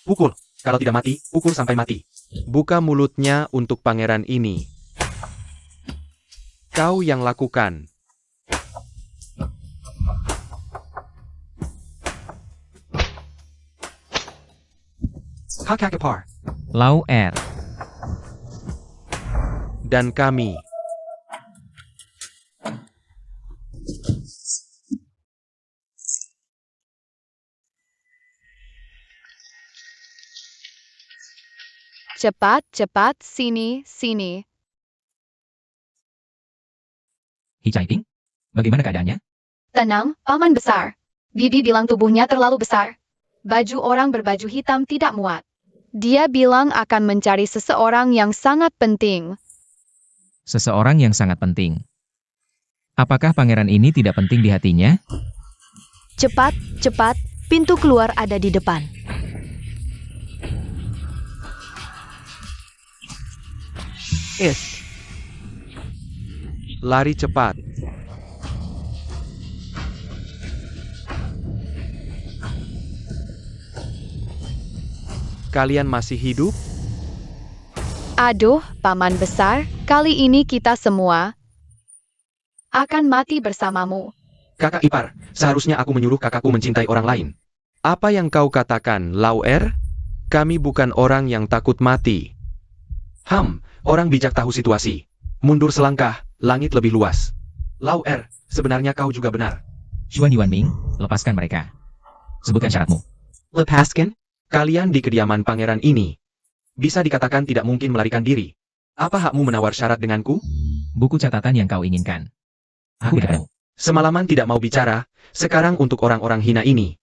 Pukul. Kalau tidak mati, pukul sampai mati. Buka mulutnya untuk pangeran ini. Kau yang lakukan. Hakakapar. Lau Er. Dan kami. Cepat, cepat, sini, sini. He Caiping? Bagaimana keadaannya? Tenang, paman besar. Bibi bilang tubuhnya terlalu besar. Baju orang berbaju hitam tidak muat. Dia bilang akan mencari seseorang yang sangat penting. Seseorang yang sangat penting. Apakah pangeran ini tidak penting di hatinya? Cepat, cepat, pintu keluar ada di depan. Lari cepat. Kalian masih hidup? Aduh, paman besar, kali ini kita semua akan mati bersamamu. Kakak ipar, seharusnya aku menyuruh kakakku mencintai orang lain. Apa yang kau katakan, Lau Er? Kami bukan orang yang takut mati. Orang bijak tahu situasi. Mundur selangkah, langit lebih luas. Lau Er, sebenarnya kau juga benar. Xuan Yuanming, lepaskan mereka. Sebutkan syaratmu. Lepaskan? Kalian di kediaman pangeran ini. Bisa dikatakan tidak mungkin melarikan diri. Apa hakmu menawar syarat denganku? Buku catatan yang kau inginkan. Aku tidak mau. Semalaman tidak mau bicara, sekarang untuk orang-orang hina ini.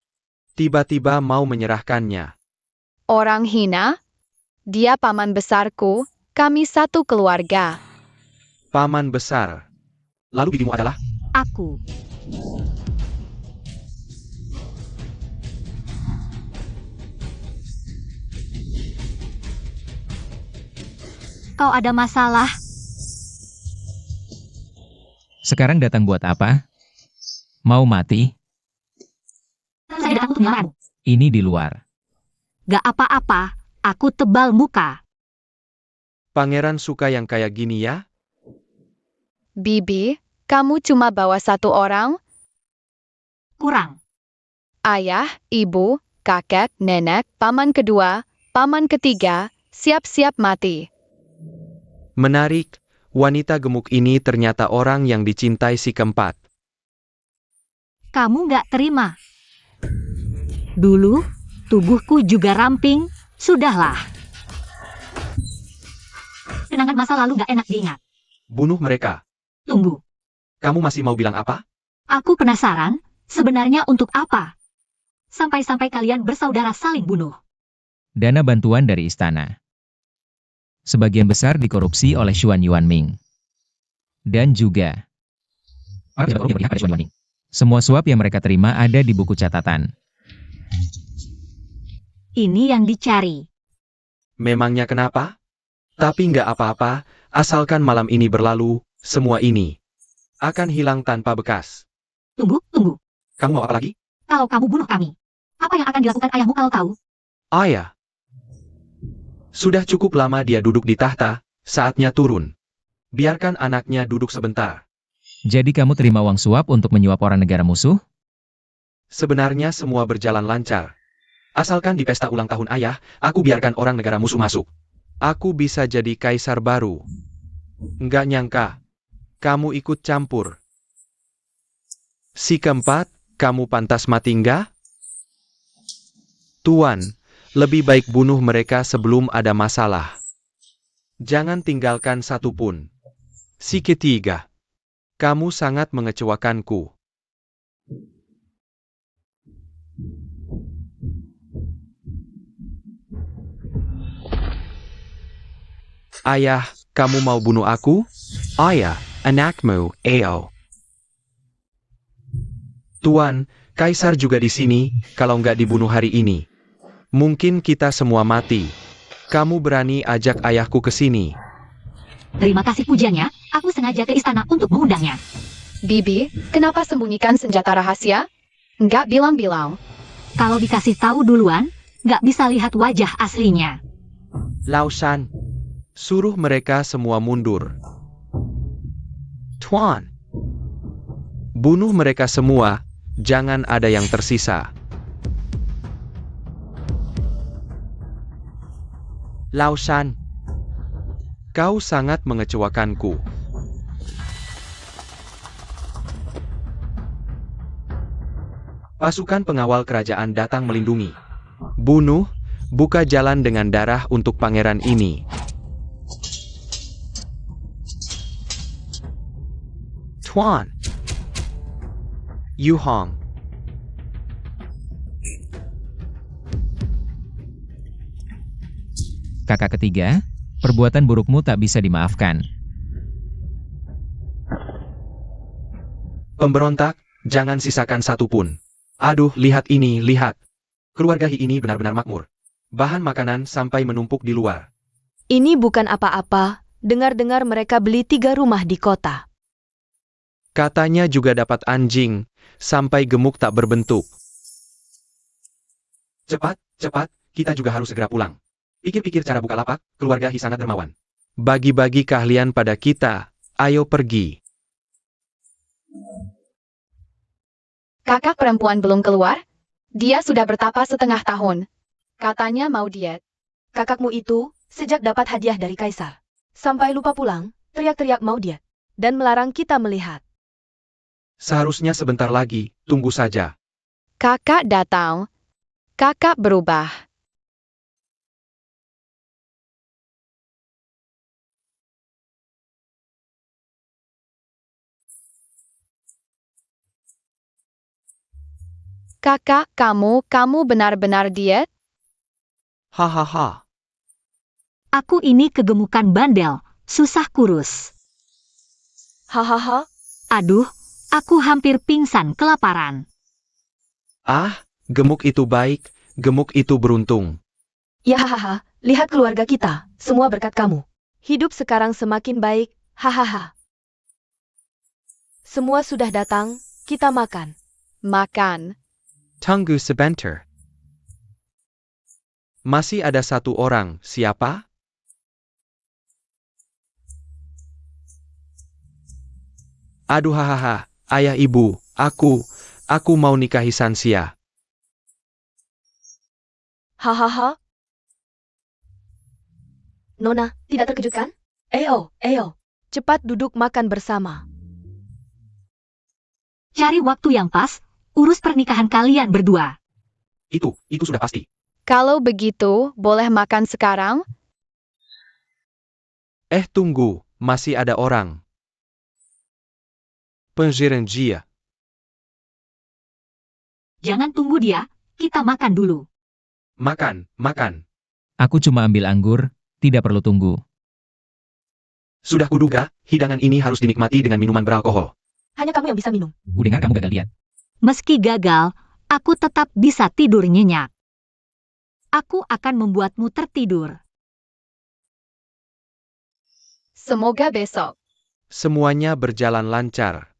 Tiba-tiba mau menyerahkannya. Orang hina? Dia paman besarku, kami satu keluarga. Paman besar. Lalu bibimu adalah? Aku. Kau ada masalah? Sekarang datang buat apa? Mau mati? Saya datang untuk menyerangmu. Ini di luar. Gak apa-apa, aku tebal muka. Pangeran suka yang kayak gini ya? Bibi, kamu cuma bawa satu orang? Kurang. Ayah, ibu, kakek, nenek, paman kedua, paman ketiga, siap-siap mati. Menarik, wanita gemuk ini ternyata orang yang dicintai si keempat. Kamu gak terima. Dulu, tubuhku juga ramping, sudahlah. Kenangan masa lalu gak enak diingat. Bunuh mereka. Tunggu, Kamu masih mau bilang apa? aku penasaran, sebenarnya untuk apa? Sampai-sampai kalian bersaudara saling bunuh. Dana bantuan dari istana. Sebagian besar dikorupsi oleh Xuan Yuanming. Dan juga semua suap yang mereka terima ada di buku catatan. Ini yang dicari. Memangnya kenapa? Tapi nggak apa-apa, asalkan malam ini berlalu, semua ini akan hilang tanpa bekas. Tunggu. Kamu mau apa lagi? Kalau kamu bunuh kami, apa yang akan dilakukan ayahmu kalau tahu? Ayah. Sudah cukup lama dia duduk di tahta, saatnya turun. Biarkan anaknya duduk sebentar. Jadi kamu terima uang suap untuk menyuap orang negara musuh? Sebenarnya semua berjalan lancar. Asalkan di pesta ulang tahun ayah, aku biarkan orang negara musuh masuk. Aku bisa jadi kaisar baru. Nggak nyangka. Kamu ikut campur. Si keempat, kamu pantas mati nggak? Tuan, lebih baik bunuh mereka sebelum ada masalah. Jangan tinggalkan satu pun. Si ketiga, kamu sangat mengecewakanku. Ayah, kamu mau bunuh aku? Ayah, anakmu, Ao. Tuan, Kaisar juga di sini, kalau nggak dibunuh hari ini. Mungkin kita semua mati. Kamu berani ajak ayahku ke sini. Terima kasih pujiannya, aku sengaja ke istana untuk mengundangnya. Bibi, kenapa sembunyikan senjata rahasia? Nggak bilang-bilang. Kalau dikasih tahu duluan, nggak bisa lihat wajah aslinya. Lausan, suruh mereka semua mundur. Tuan, bunuh mereka semua, jangan ada yang tersisa. Lausan, kau sangat mengecewakanku. Pasukan pengawal kerajaan datang melindungi. Bunuh, buka jalan dengan darah untuk pangeran ini. Tuan, Yu Hong. Kakak ketiga, perbuatan burukmu tak bisa dimaafkan. Pemberontak, jangan sisakan satu pun. Aduh, lihat ini, lihat. Keluarga Hi ini benar-benar makmur. Bahan makanan sampai menumpuk di luar. Ini bukan apa-apa, dengar-dengar mereka beli 3 rumah di kota. Katanya juga dapat anjing, sampai gemuk tak berbentuk. Cepat, cepat, kita juga harus segera pulang. Pikir-pikir cara buka lapak, keluarga Hi sangat dermawan. Bagi-bagi keahlian pada kita, ayo pergi. Kakak perempuan belum keluar? Dia sudah bertapa setengah tahun. Katanya mau diet. Kakakmu itu, sejak dapat hadiah dari Kaisar, sampai lupa pulang, teriak-teriak mau diet, dan melarang kita melihat. Seharusnya sebentar lagi, tunggu saja. Kakak datang. Kakak berubah. Kakak, kamu benar-benar diet? Hahaha. Aku ini kegemukan bandel, susah kurus. Hahaha, Aduh, aku hampir pingsan kelaparan. Ah, gemuk itu baik, gemuk itu beruntung. ya hahaha, lihat keluarga kita, semua berkat kamu. Hidup sekarang semakin baik, hahaha. Semua sudah datang, kita makan. Makan. Tunggu sebentar. Masih ada satu orang, siapa? Aduh hahaha, ayah ibu, aku mau nikahi Sansia. Hahaha. Nona, tidak terkejut kan? Ayo, cepat duduk makan bersama. Cari waktu yang pas, urus pernikahan kalian berdua. Itu sudah pasti. Kalau begitu, boleh makan sekarang? Tunggu, masih ada orang. Penjerenjia. Jangan tunggu dia, kita makan dulu. Makan. Aku cuma ambil anggur, tidak perlu tunggu. Sudah kuduga, hidangan ini harus dinikmati dengan minuman beralkohol. Hanya kamu yang bisa minum. Kudengar kamu gagal diet. Meski gagal, aku tetap bisa tidur nyenyak. Aku akan membuatmu tertidur. Semoga besok. Semuanya berjalan lancar.